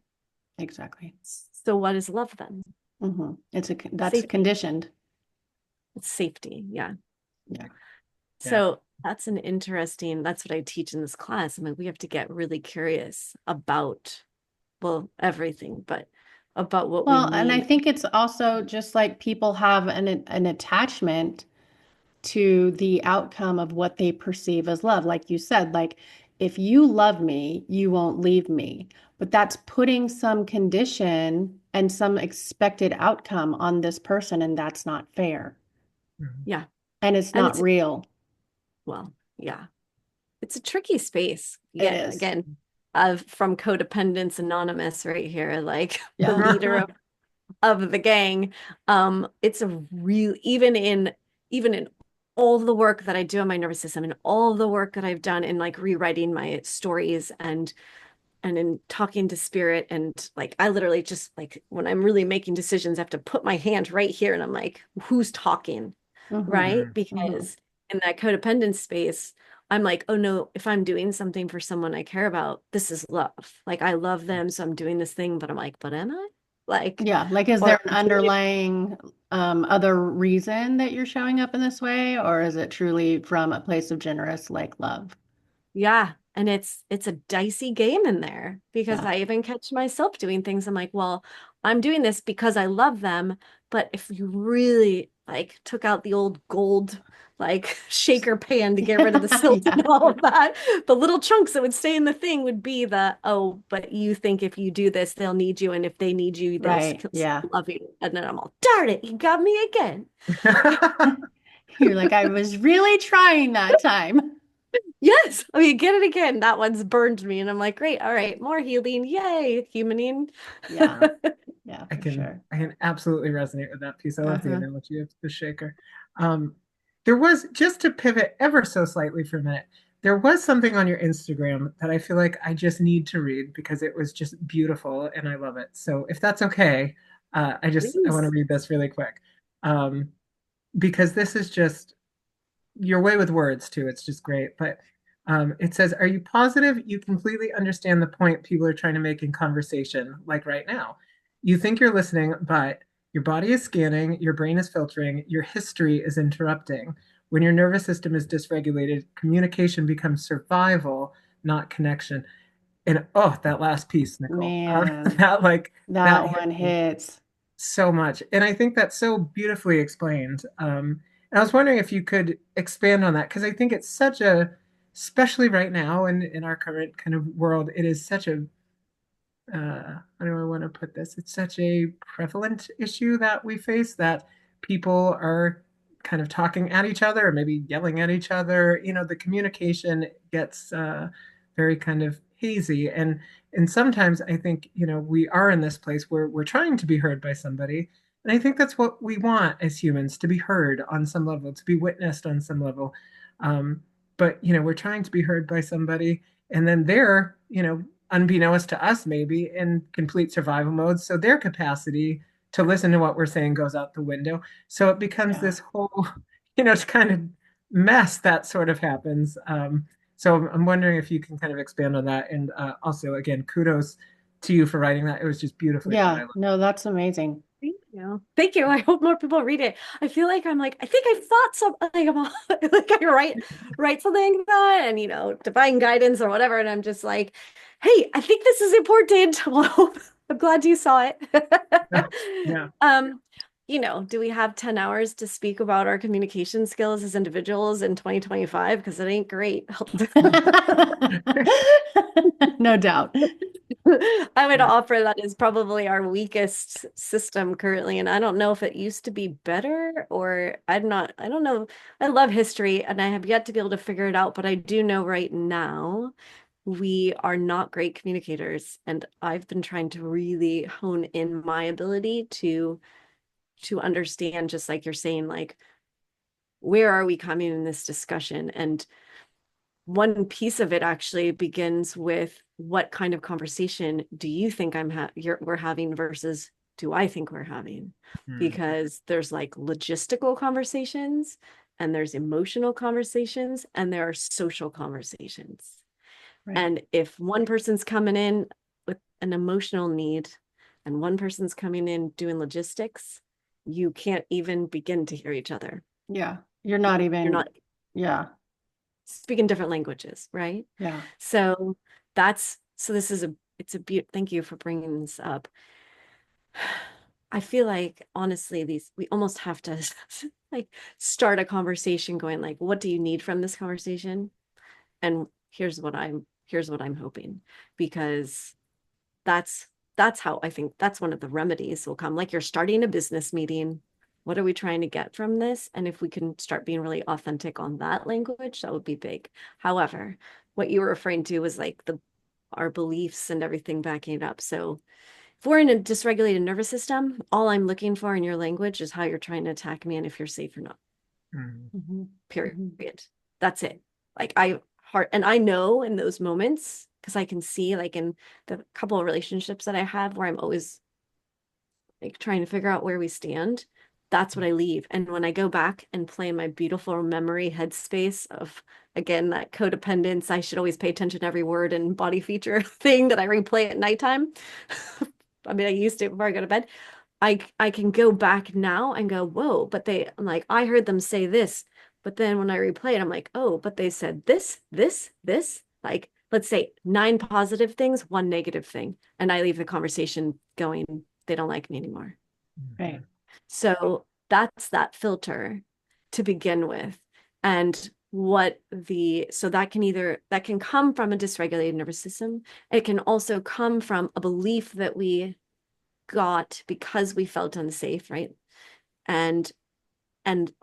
exactly. So what is love then? That's Safety. conditioned. It's safety. Yeah. Yeah. Yeah. So that's what I teach in this class. I mean, we have to get really curious about, well, everything, but about what we Well, and I mean. think it's also just like people have an attachment to the outcome of what they perceive as love. Like you said, like if you love me, you won't leave me. But that's putting some condition and some expected outcome on this person, and that's not fair. Mhm. Yeah. And it's And not real. well, yeah, it's a tricky space. It Yeah. is. Again, from Codependence Anonymous right here, like the Yeah. leader of the gang. It's a real even in all the work that I do on my nervous system and all the work that I've done in like rewriting my stories and in talking to spirit and like I literally just like when I'm really making decisions, I have to put my hand right here and I'm like, who's talking? Hmm. Right? Mhm. Hmm. Because in that codependent space, I'm like, oh no, if I'm doing something for someone I care about, this is love. Like I love them, so I'm doing this thing, but I'm like, but am I? Like, Yeah. Like, is or there an underlying other reason that you're showing up in this way, or is it truly from a place of generous, like love? yeah, and it's a dicey game in there because Yeah. I even catch myself doing things. I'm like, well, I'm doing this because I love them, but if you really like took out the old gold like shaker pan to get rid of the silt Yeah. and all of that, the little chunks that would stay in the thing would be the, oh, but you think if you do this, they'll need you, and if they need you, they'll Right. still Yeah. love you. And then I'm all, darn it, you got me again. You're like, I was really trying that time. Yes. I mean, get it again. That one's burned me. And I'm like, great. All right. More healing. Yay. Humaning. Yeah. Yeah, I for can sure. I can absolutely resonate with that piece. I love the Uh-huh. analogy of the shaker. Um, there was, just to pivot ever so slightly for a minute, there was something on your Instagram that I feel like I just need to read because it was just beautiful and I love it. So if that's okay, I want to Please. read this really quick. Um, because this is just your way with words too. It's just great. But it says, "Are you positive you completely understand the point people are trying to make in conversation, like right now? You think you're listening, but your body is scanning, your brain is filtering, your history is interrupting. When your nervous system is dysregulated, communication becomes survival, not connection." And oh, that last piece, Nicole, how Man, that like that that hit one me hits. so much. And I think that's so beautifully explained. And I was wondering if you could expand on that because I think it's such a, especially right now in our current kind of world, it is such a, how do I want to put this? It's such a prevalent issue that we face that people are kind of talking at each other or maybe yelling at each other. The communication gets very kind of hazy. And sometimes I think, we are in this place where we're trying to be heard by somebody. And I think that's what we want as humans, to be heard on some level, to be witnessed on some level. Um, but we're trying to be heard by somebody, and then they're unbeknownst to us, maybe in complete survival mode. So their capacity to listen to what we're saying goes out the window. So it becomes this whole, it's kind of mess that sort of happens. So I'm wondering if you can kind of expand on that. And also, again, kudos to you for writing that. It was just beautifully put. I Yeah, love no, that's amazing. Thank you. Thank you. I hope more people read it. I feel like I think I thought something about like I write something like that and divine guidance or whatever. And I'm just like, hey, I think this is important. Well, I'm glad you saw it. Yeah. Do we have 10 hours to speak about our communication skills as individuals in 2025? Because it ain't great. No doubt. I would offer that is probably our weakest system currently. And I don't know if it used to be better or I don't know. I love history and I have yet to be able to figure it out, but I do know right now we are not great communicators. And I've been trying to really hone in my ability to understand, just like you're saying, like, where are we coming in this discussion? And one piece of it actually begins with what kind of conversation do you think we're having versus do I think we're having? Because there's like logistical conversations and there's emotional conversations and there are social conversations. Right. And if one person's coming in with an emotional need and one person's coming in doing logistics, you can't even begin to hear each other. Yeah. You're not yeah. Speaking different languages, right? Yeah. So this is thank you for bringing this up. I feel like honestly, we almost have to like start a conversation going like, what do you need from this conversation? And here's what I'm hoping, because that's how I think that's one of the remedies will come. Like you're starting a business meeting. What are we trying to get from this? And if we can start being really authentic on that language, that would be big. However, what you were referring to was like our beliefs and everything backing it up. So if we're in a dysregulated nervous system, all I'm looking for in your language is how you're trying to attack me and if you're safe or not. Period. That's it. Like I know in those moments, because I can see like in the couple of relationships that I have where I'm always like trying to figure out where we stand, that's what I leave. And when I go back and play my beautiful memory headspace of, again, that codependence, I should always pay attention to every word and body feature thing that I replay at nighttime. I mean, I used to before I go to bed. I can go back now and go, whoa, but I'm like, I heard them say this. But then when I replay it, I'm like, oh, but they said this, like, let's say 9 positive things, 1 negative thing. And I leave the conversation going, they don't like me anymore. Right. So that's that filter to begin with. And so that can come from a dysregulated nervous system. It can also come from a belief that we got because we felt unsafe, right? And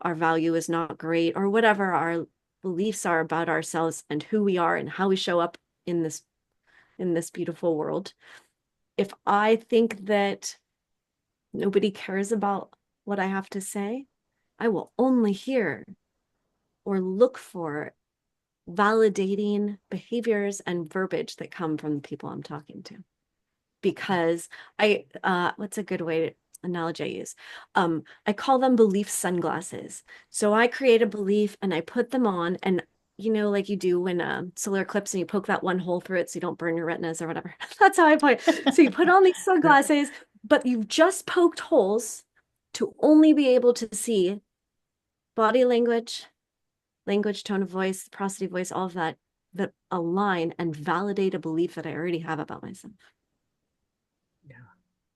our value is not great, or whatever our beliefs are about ourselves and who we are and how we show up in this beautiful world. If I think that nobody cares about what I have to say, I will only hear or look for validating behaviors and verbiage that come from the people I'm talking to. Because what's a good analogy I use? I call them belief sunglasses. So I create a belief and I put them on, and like you do when solar eclipse and you poke that one hole through it so you don't burn your retinas or whatever. That's how I put it. So you put on these sunglasses, but you've just poked holes to only be able to see body language, tone of voice, prosody of voice, all of that align and validate a belief that I already have about myself.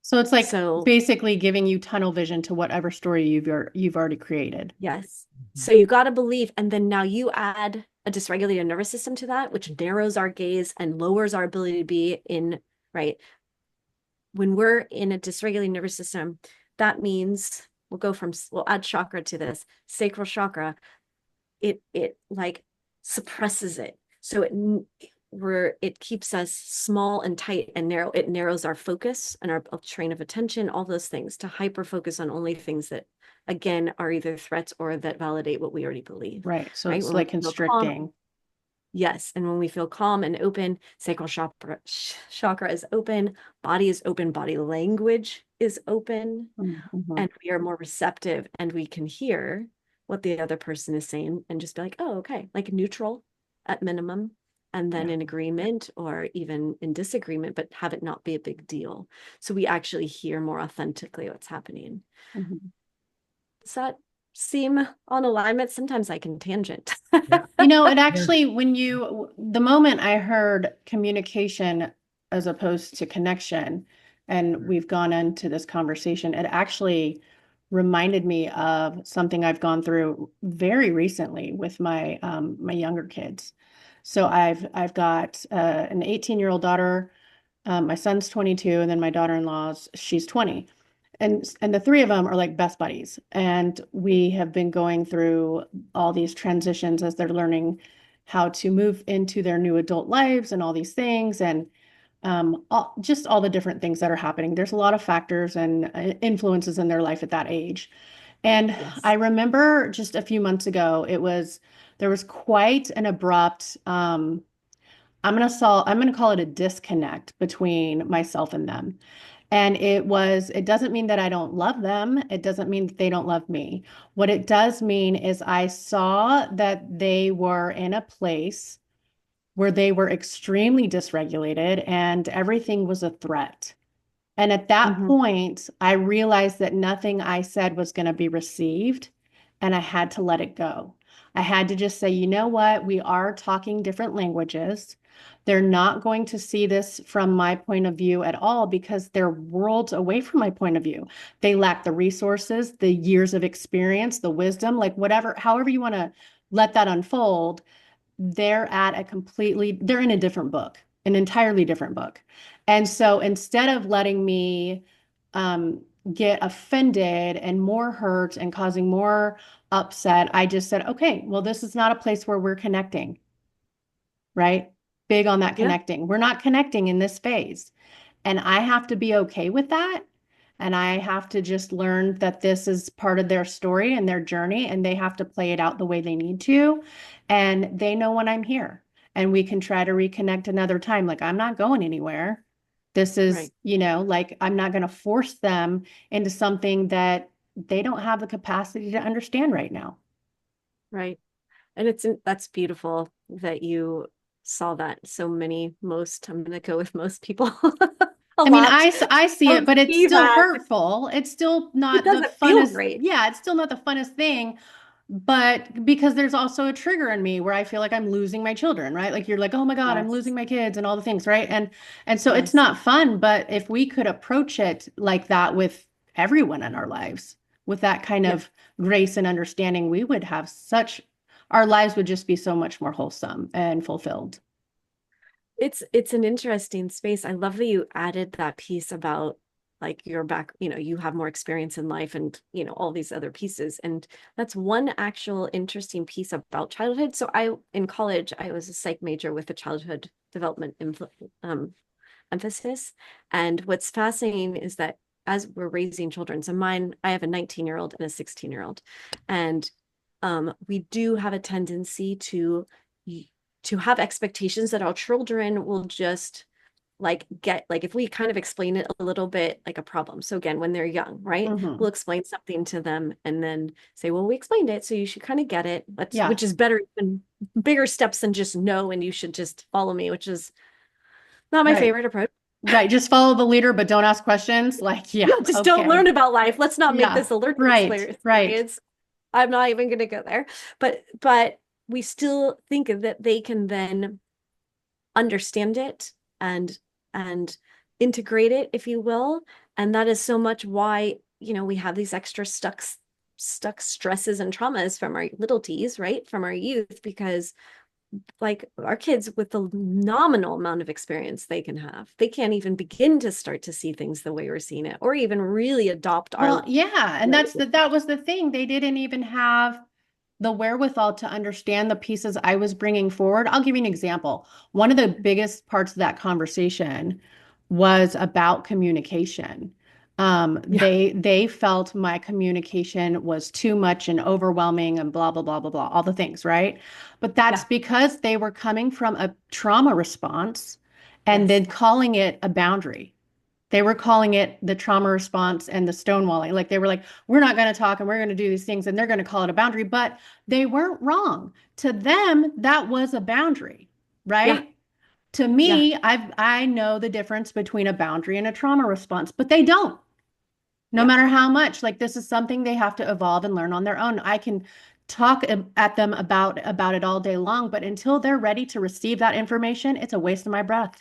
So it's like basically giving you tunnel vision to whatever story you've already created. Yes. So you got to believe, and then now you add a dysregulated nervous system to that, which narrows our gaze and lowers our ability to be in, right? When we're in a dysregulated nervous system, that means we'll add chakra to this. Sacral chakra, it like suppresses it. So it keeps us small and tight and narrow. It narrows our focus and our train of attention, all those things, to hyper focus on only things that, again, are either threats or that validate what we already believe. Right. So right? it's like constricting. Yes. And when we feel calm and open, sacral chakra is open, body is open, body language is open, Mm-hmm. and we are more receptive and we can hear what the other person is saying and just be like, oh, okay, like neutral at minimum, and then Yeah. in agreement or even in disagreement, but have it not be a big deal. So we actually hear more authentically what's happening. Mm-hmm. Does that seem on alignment? Sometimes I can tangent. Yeah. It Yeah. actually, the moment I heard communication as opposed to connection, and we've gone into this conversation, it actually reminded me of something I've gone through very recently with my younger kids. So I've got an 18-year-old daughter, my son's 22, and then my daughter-in-law's she's 20. And the three of them are like best buddies. And we have been going through all these transitions as they're learning how to move into their new adult lives and all these things. And just all the different things that are happening. There's a lot of factors and influences in their life at that age. And I Yes. remember just a few months ago, there was quite an abrupt, I'm gonna call it a disconnect between myself and them. And it doesn't mean that I don't love them. It doesn't mean that they don't love me. What it does mean is I saw that they were in a place where they were extremely dysregulated and everything was a threat. And at that Mhm. point, I realized that nothing I said was going to be received, and I had to let it go. I had to just say, you know what? We are talking different languages. They're not going to see this from my point of view at all because they're worlds away from my point of view. They lack the resources, the years of experience, the wisdom, like whatever, however you want to let that unfold. They're in a different book, an entirely different book. And so instead of letting me um, get offended and more hurt and causing more upset, I just said, okay, well, this is not a place where we're connecting, right? Big on that Yeah. connecting. We're not connecting in this phase. And I have to be okay with that. And I have to just learn that this is part of their story and their journey, and they have to play it out the way they need to. And they know when I'm here. And we can try to reconnect another time. Like, I'm not going anywhere. This is, Right. like, I'm not going to force them into something that they don't have the capacity to understand right now. Right. And that's beautiful that you saw that. I'm going to go with most people a I mean, lot I see it, don't but it's see still that. hurtful. It's still It not the doesn't feel funnest. great. Yeah, it's still not the funnest thing. But because there's also a trigger in me where I feel like I'm losing my children, right? Like you're like, oh my God, I'm Yes. losing my kids and all the things, right? And so it's Yes. not fun, but if we could approach it like that with everyone in our lives, with that kind Yeah. of grace and understanding, our lives would just be so much more wholesome and fulfilled. It's an interesting space. I love that you added that piece about like your back, you have more experience in life and, all these other pieces. And that's one actual interesting piece about childhood. So in college, I was a psych major with a childhood development emphasis. And what's fascinating is that as we're raising children, so I have a 19-year-old and a 16-year-old, and we do have a tendency to have expectations that our children will just like get like if we kind of explain it a little bit like a problem. So again, when they're young, right? Hmm. We'll explain something to them and then say, well, we explained it, so you should kind of get it. Yeah. Which is better than bigger steps than just no, and you should just follow me, which is not my Right. favorite approach. Right. Just follow the leader, but don't ask questions. Like, yeah, Yeah, just don't learn okay. about life. Let's not make Yeah. this a learning Right. Right. experience. I'm not even going to go there. But we still think that they can then understand it and and integrate it, if you will. And that is so much why, we have these extra stuck stresses and traumas from our little t's, right? From our youth, because like our kids with the nominal amount of experience they can have, they can't even begin to start to see things the way we're seeing it or even really adopt Well, our yeah, and way. that was the thing. They didn't even have the wherewithal to understand the pieces I was bringing forward. I'll give you an example. One of the biggest parts of that conversation was about communication. Yeah. They felt my communication was too much and overwhelming and blah blah blah blah blah, all the things, right? But that's Yeah. because they were coming from a trauma response and Yes. then calling it a boundary. They were calling it the trauma response and the stonewalling. Like they were like, we're not going to talk and we're going to do these things and they're going to call it a boundary, but they weren't wrong. To them, that was a boundary, Yeah. right? To Yeah. me, I know the difference between a boundary and a trauma response, but they don't. No Yep. matter how much, like this is something they have to evolve and learn on their own. I can talk at them about it all day long, but until they're ready to receive that information, it's a waste of my breath.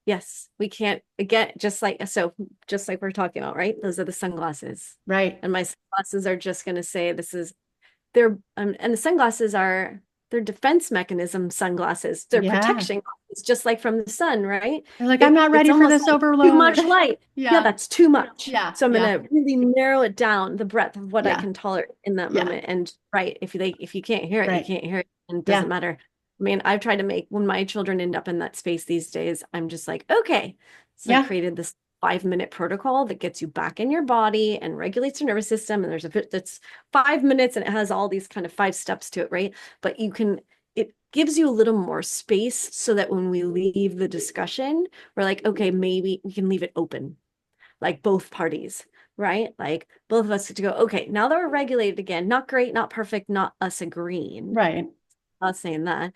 Yes. We can't again, just like we're talking about, right? Those are the sunglasses. Right. And my sunglasses are just going to say this is and the sunglasses are their defense mechanism sunglasses. They're Yeah. protection glasses, just like from the sun, right? They're like, I'm not It's ready for almost this like too overload. much light. Yeah, Yeah. that's too much. Yeah. So I'm Yeah. gonna really narrow it down, the breadth of what I Yeah. can tolerate in that Yeah. moment. And right, if you can't hear it, you Right. can't hear it, and it doesn't Yeah. matter. I mean, I've tried to make when my children end up in that space these days, I'm just like, okay. So I Yeah. created this 5-minute protocol that gets you back in your body and regulates your nervous system. And there's a bit that's 5 minutes and it has all these kind of 5 steps to it, right? But it gives you a little more space so that when we leave the discussion, we're like, okay, maybe we can leave it open, like both parties, right? Like both of us get to go, okay, now that we're regulated again, not great, not perfect, not us agreeing, Right. not saying that,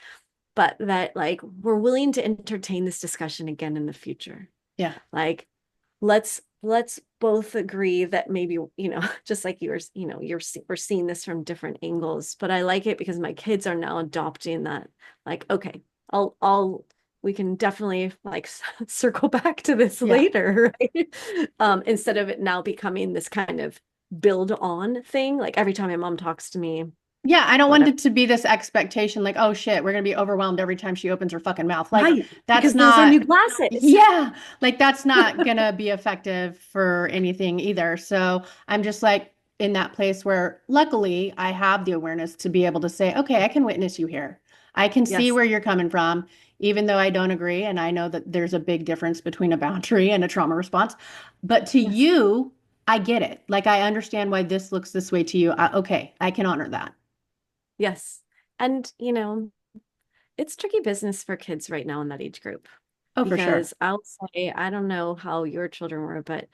but that like we're willing to entertain this discussion again in the future. Yeah. Like let's both agree that maybe, just like we're seeing this from different angles, but I like it because my kids are now adopting that. Like, okay, I'll we can definitely like circle back to this Yeah. later, right? Instead of it now becoming this kind of build on thing. Like every time my mom talks to me, Yeah, I don't want whatever. it to be this expectation like, oh shit, we're gonna be overwhelmed every time she opens her fucking mouth. Like Right. that's Because those are not, new glasses. yeah, like that's not gonna be effective for anything either. So I'm just like in that place where luckily I have the awareness to be able to say, okay, I can witness you here. I can see Yes. where you're coming from, even though I don't agree. And I know that there's a big difference between a boundary and a trauma response. But to Yes. you, I get it. Like I understand why this looks this way to you. Okay, I can honor that. Yes. And it's tricky business for kids right now in that age group Oh, for sure. because I'll say, I don't know how your children were, but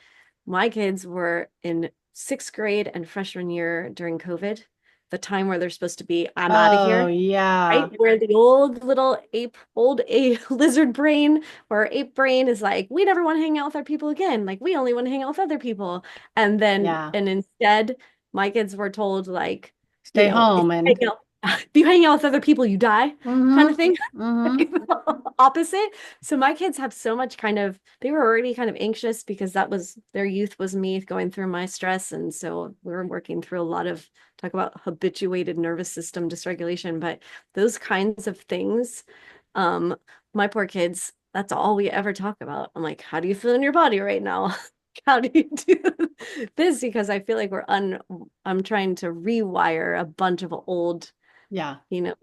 my kids were in 6th grade and freshman year during COVID, the time where they're supposed to be, I'm out of Oh, here, yeah. right? Where the old little old lizard brain or ape brain is like, we never want to hang out with our people again. Like, we only want to hang out with other people. Yeah. And instead, my kids were told, like, Stay if home you and hang out, if you hang out with other people, you die, kind of mm-hmm. thing. Mm-hmm. Opposite. So my kids have so much they were already kind of anxious because that was their youth was me going through my stress. And so we were working through a lot of talk about habituated nervous system dysregulation, but those kinds of things, um, my poor kids, that's all we ever talk about. I'm like, how do you feel in your body right now? How do you do this? Because I feel like I'm trying to rewire a bunch of old, Yeah. you know,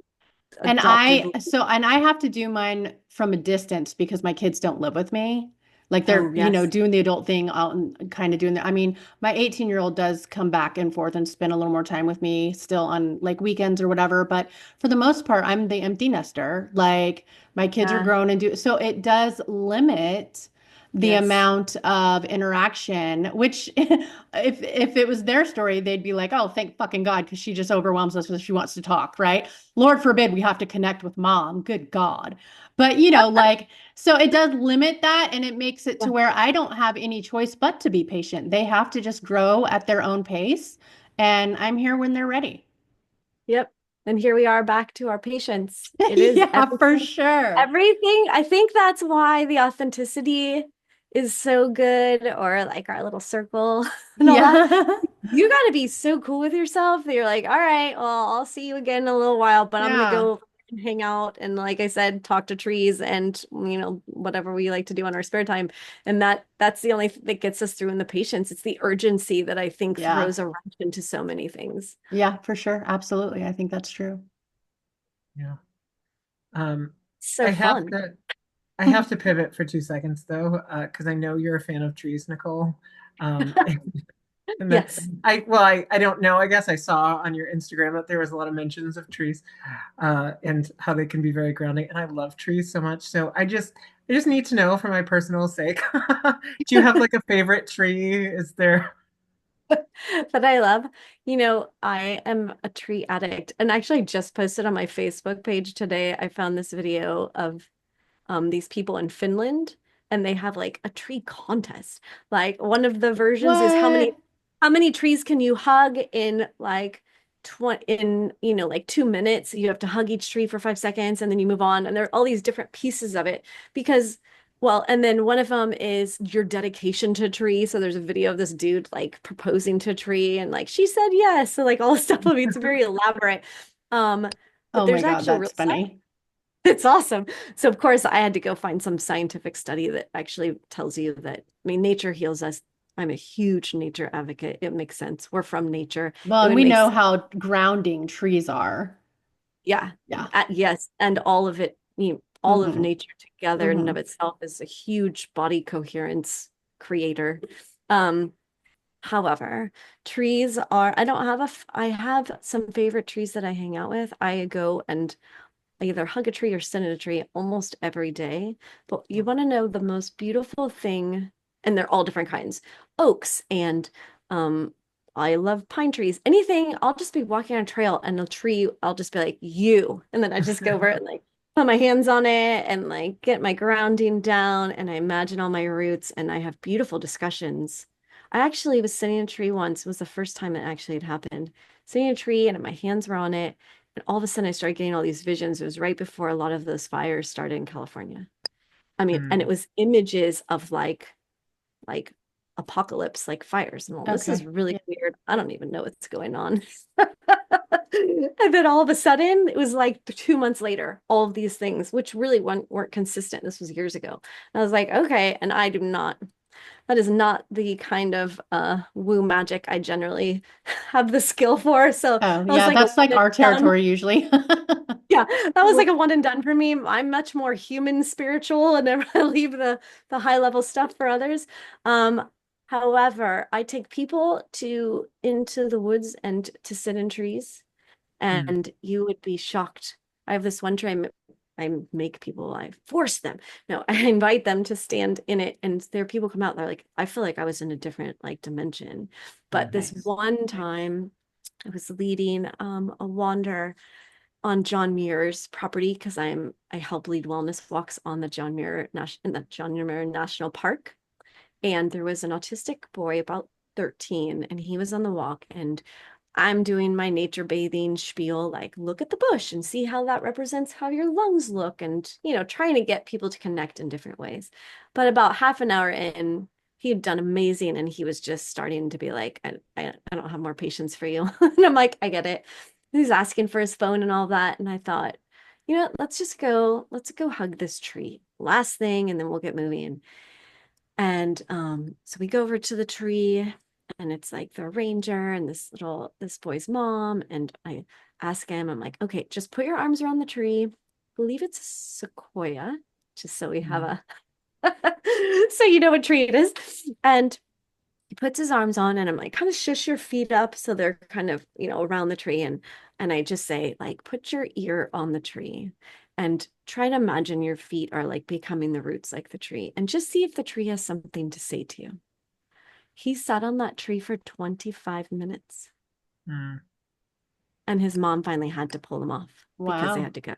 And adopted. I have to do mine from a distance because my kids don't live with me. Like Oh, they're, yes. doing the adult thing out and kind of doing that. I mean, my 18-year-old does come back and forth and spend a little more time with me still on like weekends or whatever. But for the most part, I'm the empty nester. Like my kids are Yeah. grown and do so it does limit the Yes. amount of interaction, which if it was their story, they'd be like, oh, thank fucking God, because she just overwhelms us when she wants to talk, right? Lord forbid we have to connect with mom. Good God. But like, so it does limit that and it makes it Yeah. to where I don't have any choice but to be patient. They have to just grow at their own pace. And I'm here when they're ready. Yep. And here we are back to our patience. It is Yeah, for sure. everything. I think that's why the authenticity is so good, or like our little circle and all that. Yeah. You got to be so cool with yourself that you're like, all right, well, I'll see you again in a little while, but I'm gonna Yeah. go and hang out and, like I said, talk to trees and whatever we like to do on our spare time. And that's the only thing that gets us through in the patience. It's the urgency that I think Yeah. throws a wrench into so many things. Yeah, for sure. Absolutely. I think that's true. Yeah. Um, So I have fun. to. I have to pivot for 2 seconds though, because I know you're a fan of trees, Nicole. And that Yes. I don't know. I guess I saw on your Instagram that there was a lot of mentions of trees, and how they can be very grounding. And I love trees so much. So I just need to know for my personal sake. Do you have like a favorite tree? Is there? That I love. I am a tree addict. And actually, I just posted on my Facebook page today. I found this video of these people in Finland, and they have like a tree contest. Like one of the versions is What? how many trees can you hug in like 20 in like 2 minutes. You have to hug each tree for 5 seconds and then you move on. And there are all these different pieces of it because and then one of them is your dedication to a tree. So there's a video of this dude like proposing to a tree and like she said yes. So like all this stuff. I mean, it's very elaborate. Um, but Oh my there's God, actual real that's science. funny. It's awesome. So of course I had to go find some scientific study that actually tells you that, I mean, nature heals us. I'm a huge nature advocate. It makes sense. We're from nature. Well, It and would we make know sense. how grounding trees are. Yeah. Yeah. Yes. And all of it, all of Hmm. nature together in and of Hmm. itself is a huge body coherence creator. Um, However, trees are, I don't have I have some favorite trees that I hang out with. I go and I either hug a tree or sit in a tree almost every day. But you want to know the most beautiful thing, and they're all different kinds. Oaks and I love pine trees. Anything, I'll just be walking on a trail and a tree, I'll just be like, you. And then I just go over it and like put my hands on it and like get my grounding down and I imagine all my roots and I have beautiful discussions. I actually was sitting in a tree once. It was the first time it actually had happened. Sitting in a tree and my hands were on it and all of a sudden, I started getting all these visions. It was right before a lot of those fires started in California. I mean, and it Mm, was images of like apocalypse, like fires. And all this is Okay. really Yeah. weird. I don't even know what's going on. And then all of a sudden, it was like 2 months later, all of these things, which really weren't consistent. This was years ago. And I was like, okay. And I do not, that is not the kind of woo magic I generally have the skill for. So Oh, that was yeah, like a that's one like and our done. territory usually. Yeah, that was like a one and done for me. I'm much more human spiritual and I leave the high level stuff for others. Um, However, I take people to into the woods and to sit in trees, mm, and you would be shocked. I have this one tree I make people, I force them. No, I invite them to stand in it, and there are people come out, they're like, I feel like I was in a different like dimension. But mm, this Nice. one time I was leading a wander on John Muir's property because I help lead wellness walks on the in the John Muir National Park. And there was an autistic boy about 13 and he was on the walk and I'm doing my nature bathing spiel, like look at the bush and see how that represents how your lungs look and trying to get people to connect in different ways. But about half an hour in, he had done amazing and he was just starting to be like, I don't have more patience for you. And I'm like, I get it. He's asking for his phone and all that. And I thought, let's go hug this tree. Last thing, and then we'll get moving. And so we go over to the tree, and it's like the ranger and this boy's mom. And I ask him, I'm like, okay, just put your arms around the tree. I believe it's a sequoia, just so we have mm. a so you know what tree it is. And he puts his arms on and I'm like, kind of shush your feet up so they're kind of, around the tree. And I just say, like, put your ear on the tree and try to imagine your feet are like becoming the roots like the tree. And just see if the tree has something to say to you. He sat on that tree for 25 minutes. Mm. And his mom finally had to pull him off because they Wow. had to go.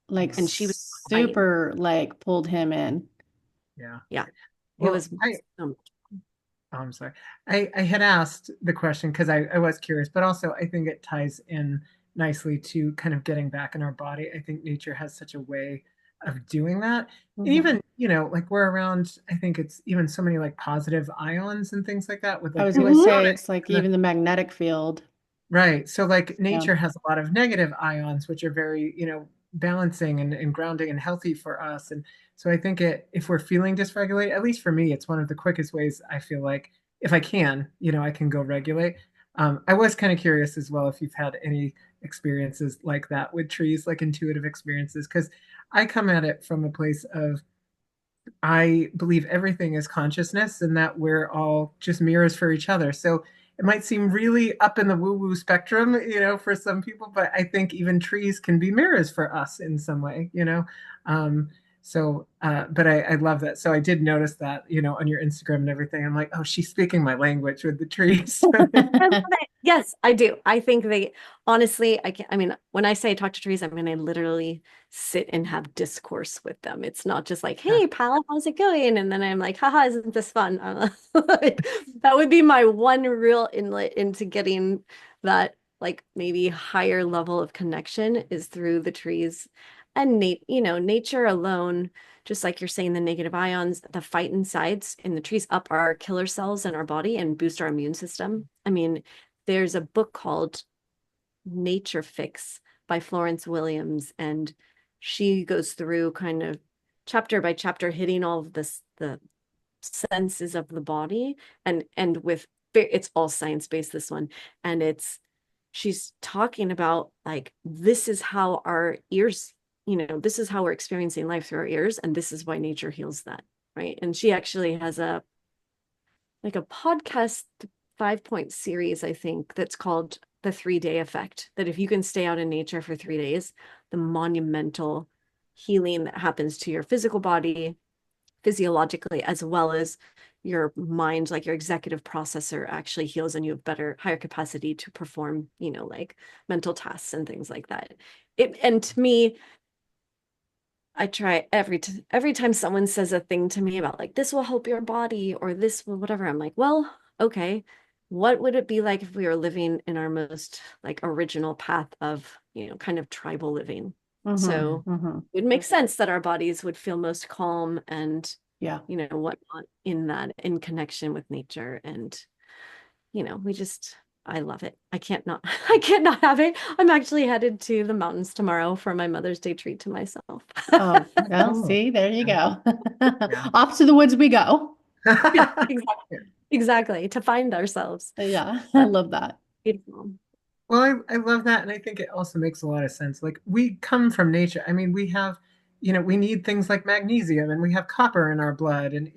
Like And she was crying. super like pulled him in. Yeah. Yeah. It Well, was so oh, I'm sorry. I had asked the question because I was curious, but also I think it ties in nicely to kind of getting back in our body. I think nature has such a way of doing that. And Hmm. even, like we're around, I think it's even so many like positive ions and things like that with I like was the gonna Mhm. say ozonic. it's like And the, even the magnetic field. right. So like Yeah. nature has a lot of negative ions, which are very, balancing and grounding and healthy for us. And so I think if we're feeling dysregulated, at least for me, it's one of the quickest ways I feel like if I can, I can go regulate. I was kind of curious as well if you've had any experiences like that with trees, like intuitive experiences, because I come at it from a place of I believe everything is consciousness and that we're all just mirrors for each other. So it might seem really up in the woo-woo spectrum, for some people, but I think even trees can be mirrors for us in some way. Um, but I love that. So I did notice that, on your Instagram and everything. I'm like, oh, she's speaking my language with the trees. I love it. Yes, I do. I think they honestly, I can I mean, when I say talk to trees, I mean I literally sit and have discourse with them. It's not just like, Yeah. hey, pal, how's it going? And then I'm like, haha, isn't this fun? Like, that would be my one real inlet into getting that like maybe higher level of connection is through the trees. And nature alone, just like you're saying, the negative ions, the fight insides in the trees up our killer cells in our body and boost our immune system. I mean, there's a book called Nature Fix by Florence Williams, and she goes through kind of chapter by chapter, hitting all of the senses of the body, and with it's all science based, this one, and she's talking about like this is how our ears, this is how we're experiencing life through our ears, and this is why nature heals that, right? And she actually has a podcast 5-point series, I think, that's called the 3-day effect. That if you can stay out in nature for 3 days, the monumental healing that happens to your physical body, physiologically, as well as your mind, like your executive processor actually heals and you have higher capacity to perform, like mental tasks and things like that. And to me, I try every time someone says a thing to me about like this will help your body or this will whatever, I'm like, well, okay, what would it be like if we were living in our most like original path of, kind of tribal living? Hmm. So Hmm. it would make sense that our bodies would feel most calm and, Yeah. whatnot in connection with nature. And, we just I love it. I can't not I can't not have it. I'm actually headed to the mountains tomorrow for my Mother's Day treat to myself. Oh, well, Oh, see, there you yeah. go. Yeah. Off to the woods we go. Yeah, exactly. Exactly. To find ourselves. Yeah, I love that. Beautiful. Well, I love that. And I think it also makes a lot of sense. Like we come from nature. I mean, we need things like magnesium and we have copper in our blood and,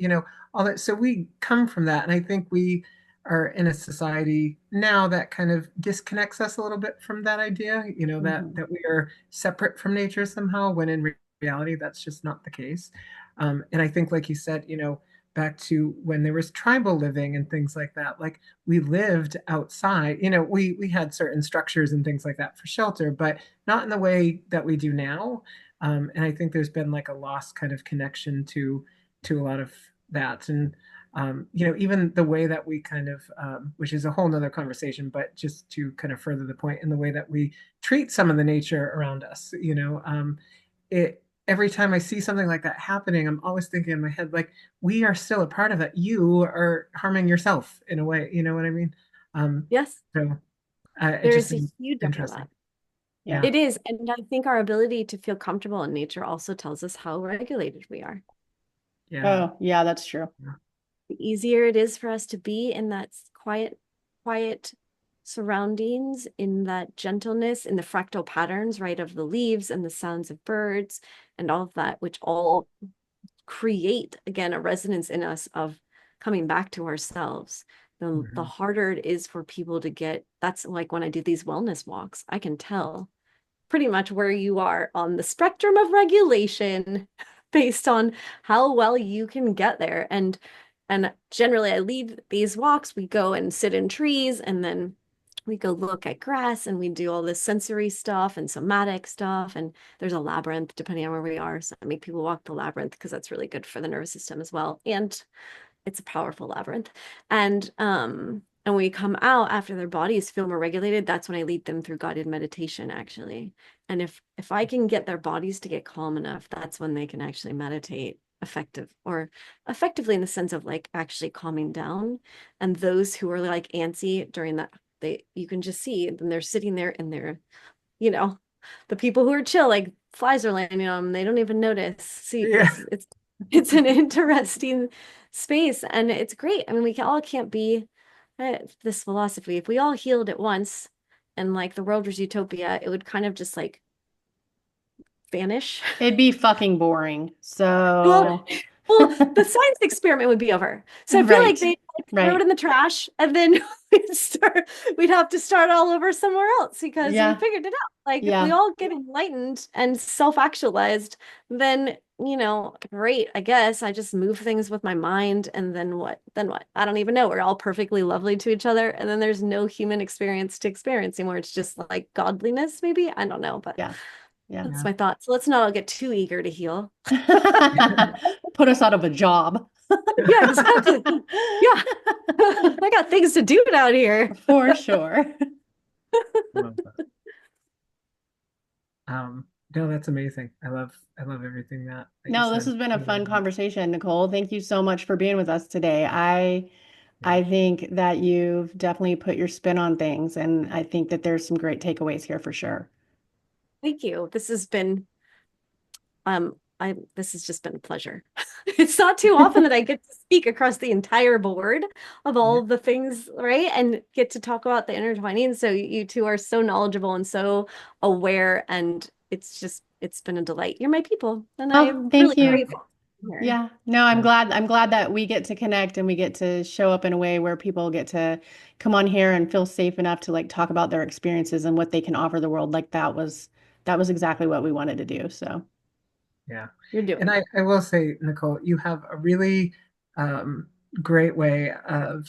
all that. So we come from that. And I think we are in a society now that kind of disconnects us a little bit from that idea, Hmm. that we are separate from nature somehow, when in reality, that's just not the case. And I think, like you said, back to when there was tribal living and things like that, like we lived outside. We had certain structures and things like that for shelter, but not in the way that we do now. And I think there's been like a lost kind of connection to a lot of that. And even the way that we kind of, which is a whole nother conversation, but just to kind of further the point, in the way that we treat some of the nature around us, it every time I see something like that happening, I'm always thinking in my head, like, we are still a part of it. You are harming yourself in a way. You know what I mean? Um, Yes, so it there just is a seems huge interesting. overlap. Yeah. Yeah. It is. And I think our ability to feel comfortable in nature also tells us how regulated we are. Yeah. Oh, yeah, that's true. Yeah. The easier it is for us to be in that quiet surroundings, in that gentleness, in the fractal patterns, right, of the leaves and the sounds of birds and all of that, which all create, again, a resonance in us of coming back to ourselves. The Mhm. harder it is for people to get, that's like when I do these wellness walks, I can tell pretty much where you are on the spectrum of regulation based on how well you can get there. And generally I lead these walks, we go and sit in trees, and then we go look at grass, and we do all this sensory stuff and somatic stuff, and there's a labyrinth depending on where we are. So I make people walk the labyrinth because that's really good for the nervous system as well, and it's a powerful labyrinth. And when we come out after their bodies feel more regulated, that's when I lead them through guided meditation, actually. And if I can get their bodies to get calm enough, that's when they can actually meditate effectively in the sense of like actually calming down. And those who are like antsy during that, you can just see then they're sitting there and they're, you know, the people who are chill, like flies are landing on them, they don't even notice. See, Yeah. it's an interesting space, and it's great. I mean, we all can't be this philosophy. If we all healed at once and like the world was utopia, it would kind of just like vanish. It'd be fucking boring. Well, So Well, the science experiment would be over. So I feel like Right. they like throw it Right. in the trash and then we'd have to start all over somewhere else because we Yeah. figured it out. Like if we Yeah. all get enlightened and self-actualized, then, great. I guess I just move things with my mind and then what? Then what? I don't even know. We're all perfectly lovely to each other. And then there's no human experience to experience anymore. It's just like godliness, maybe. I don't know, but Yeah. Yeah. that's Yeah. my thought. So let's not all get too eager to heal. Put us out of a job. Yeah, exactly. Yeah. I got things to do down here. For sure. I love that. No, that's amazing. I love everything that you No, this said. has been a Really fun neat. conversation, Nicole. Thank you so much for being with us today. Yeah. I think that you've definitely put your spin on things, and I think that there's some great takeaways here for sure. Thank you. This has been this has just been a pleasure. It's not too often that I get to speak across the entire board of all Yeah. of the things, right? And get to talk about the intertwining. So you two are so knowledgeable and so aware, and it's been a delight. You're my people, and Oh, I'm really thank you. grateful here. Yeah. No, I'm Yeah. glad. I'm glad that we get to connect and we get to show up in a way where people get to come on here and feel safe enough to like talk about their experiences and what they can offer the world. Like that was exactly what we wanted to do. So Yeah. You're And doing I will say, Nicole, you have a really um, great way of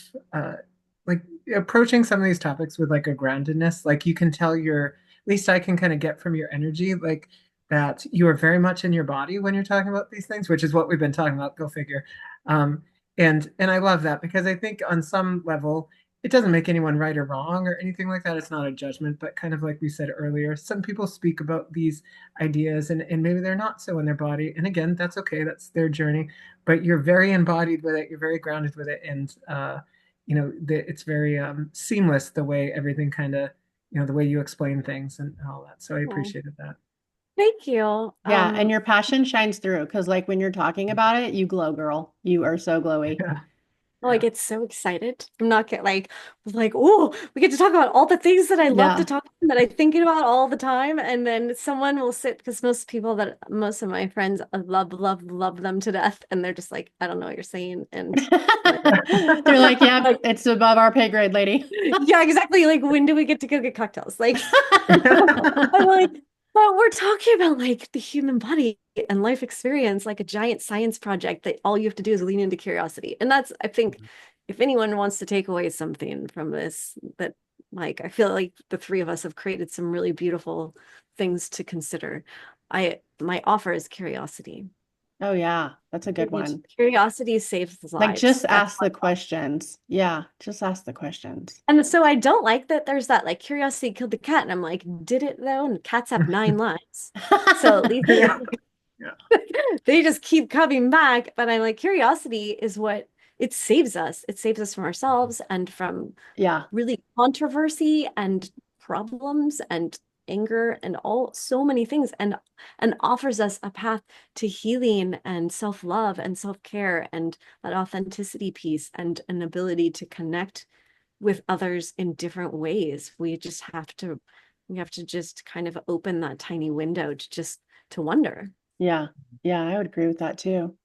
like approaching some of these topics with like a groundedness. Like you can tell at least I can kind of get from your energy, like that you are very much in your body when you're talking about these things, which is what we've been talking about, go figure. Um, and I love that because I think on some level, it doesn't make anyone right or wrong or anything like that. It's not a judgment, but kind of like we said earlier, some people speak about these ideas and maybe they're not so in their body. And again, that's okay. That's their journey. But you're very embodied with it. You're very grounded with it. And, it's very seamless the way everything kind of, the way you explain things and all that. So I it. appreciated that. Thank you. yeah, and your passion shines through because like when you're talking about it, you glow, girl. You are so glowy. Yeah. Oh, I Yeah. get so excited. I'm not get like, oh, we get to talk about all the things that I love to Yeah. talk about that I think about all the time. And then someone will sit because most of my friends love, love, love them to death. And they're just like, I don't know what you're saying. And like, They're like, yeah, like, it's above our pay grade, lady. yeah, exactly. Like, when do we get to go get cocktails? Like, I'm like, but we're talking about like the human body and life experience, like a giant science project that all you have to do is lean into curiosity. And that's, I think, if anyone wants to take away something from this, that like, I feel like the three of us have created some really beautiful things to consider. My offer is curiosity. Oh yeah, that's a good one. Curiosity saves Like lives. just That's ask the questions. Yeah, just ask the questions. And so I don't like that there's that like curiosity killed the cat. And I'm like, did it though? And cats have 9 lives. So at least Yeah. Yeah. they just keep coming back. But I'm like, curiosity is what it saves us. It saves us from ourselves and from Yeah, really controversy and problems and anger and all so many things and offers us a path to healing and self-love and self-care and that authenticity piece and an ability to connect with others in different ways. We have to just kind of open that tiny window to wonder. yeah, yeah, I would agree with that too.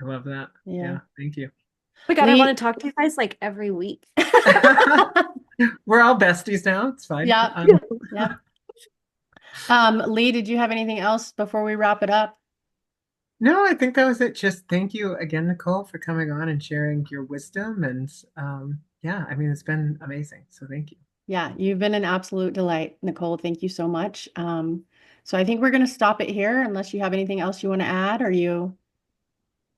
I love that. Yeah. Yeah. Thank you. Oh my God, I want Lee, to talk to you guys like every week. We're all besties now. It's fine. yeah, yeah. Lee, did you have anything else before we wrap it up? No, I think that was it. Just thank you again, Nicole, for coming on and sharing your wisdom. And yeah, I mean, it's been amazing. So thank you. Yeah, you've been an absolute delight, Nicole. Thank you so much. So I think we're going to stop it here unless you have anything else you want to add or you.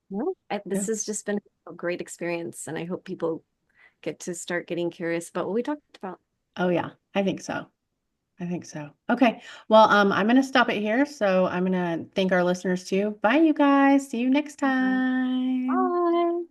No, Yeah. this has just been a great experience, and I hope people get to start getting curious about what we talked about. Oh yeah, I think so. I think so. Okay. Well, I'm going to stop it here. So I'm going to thank our listeners too. Bye, you guys. See you next Mhm. time.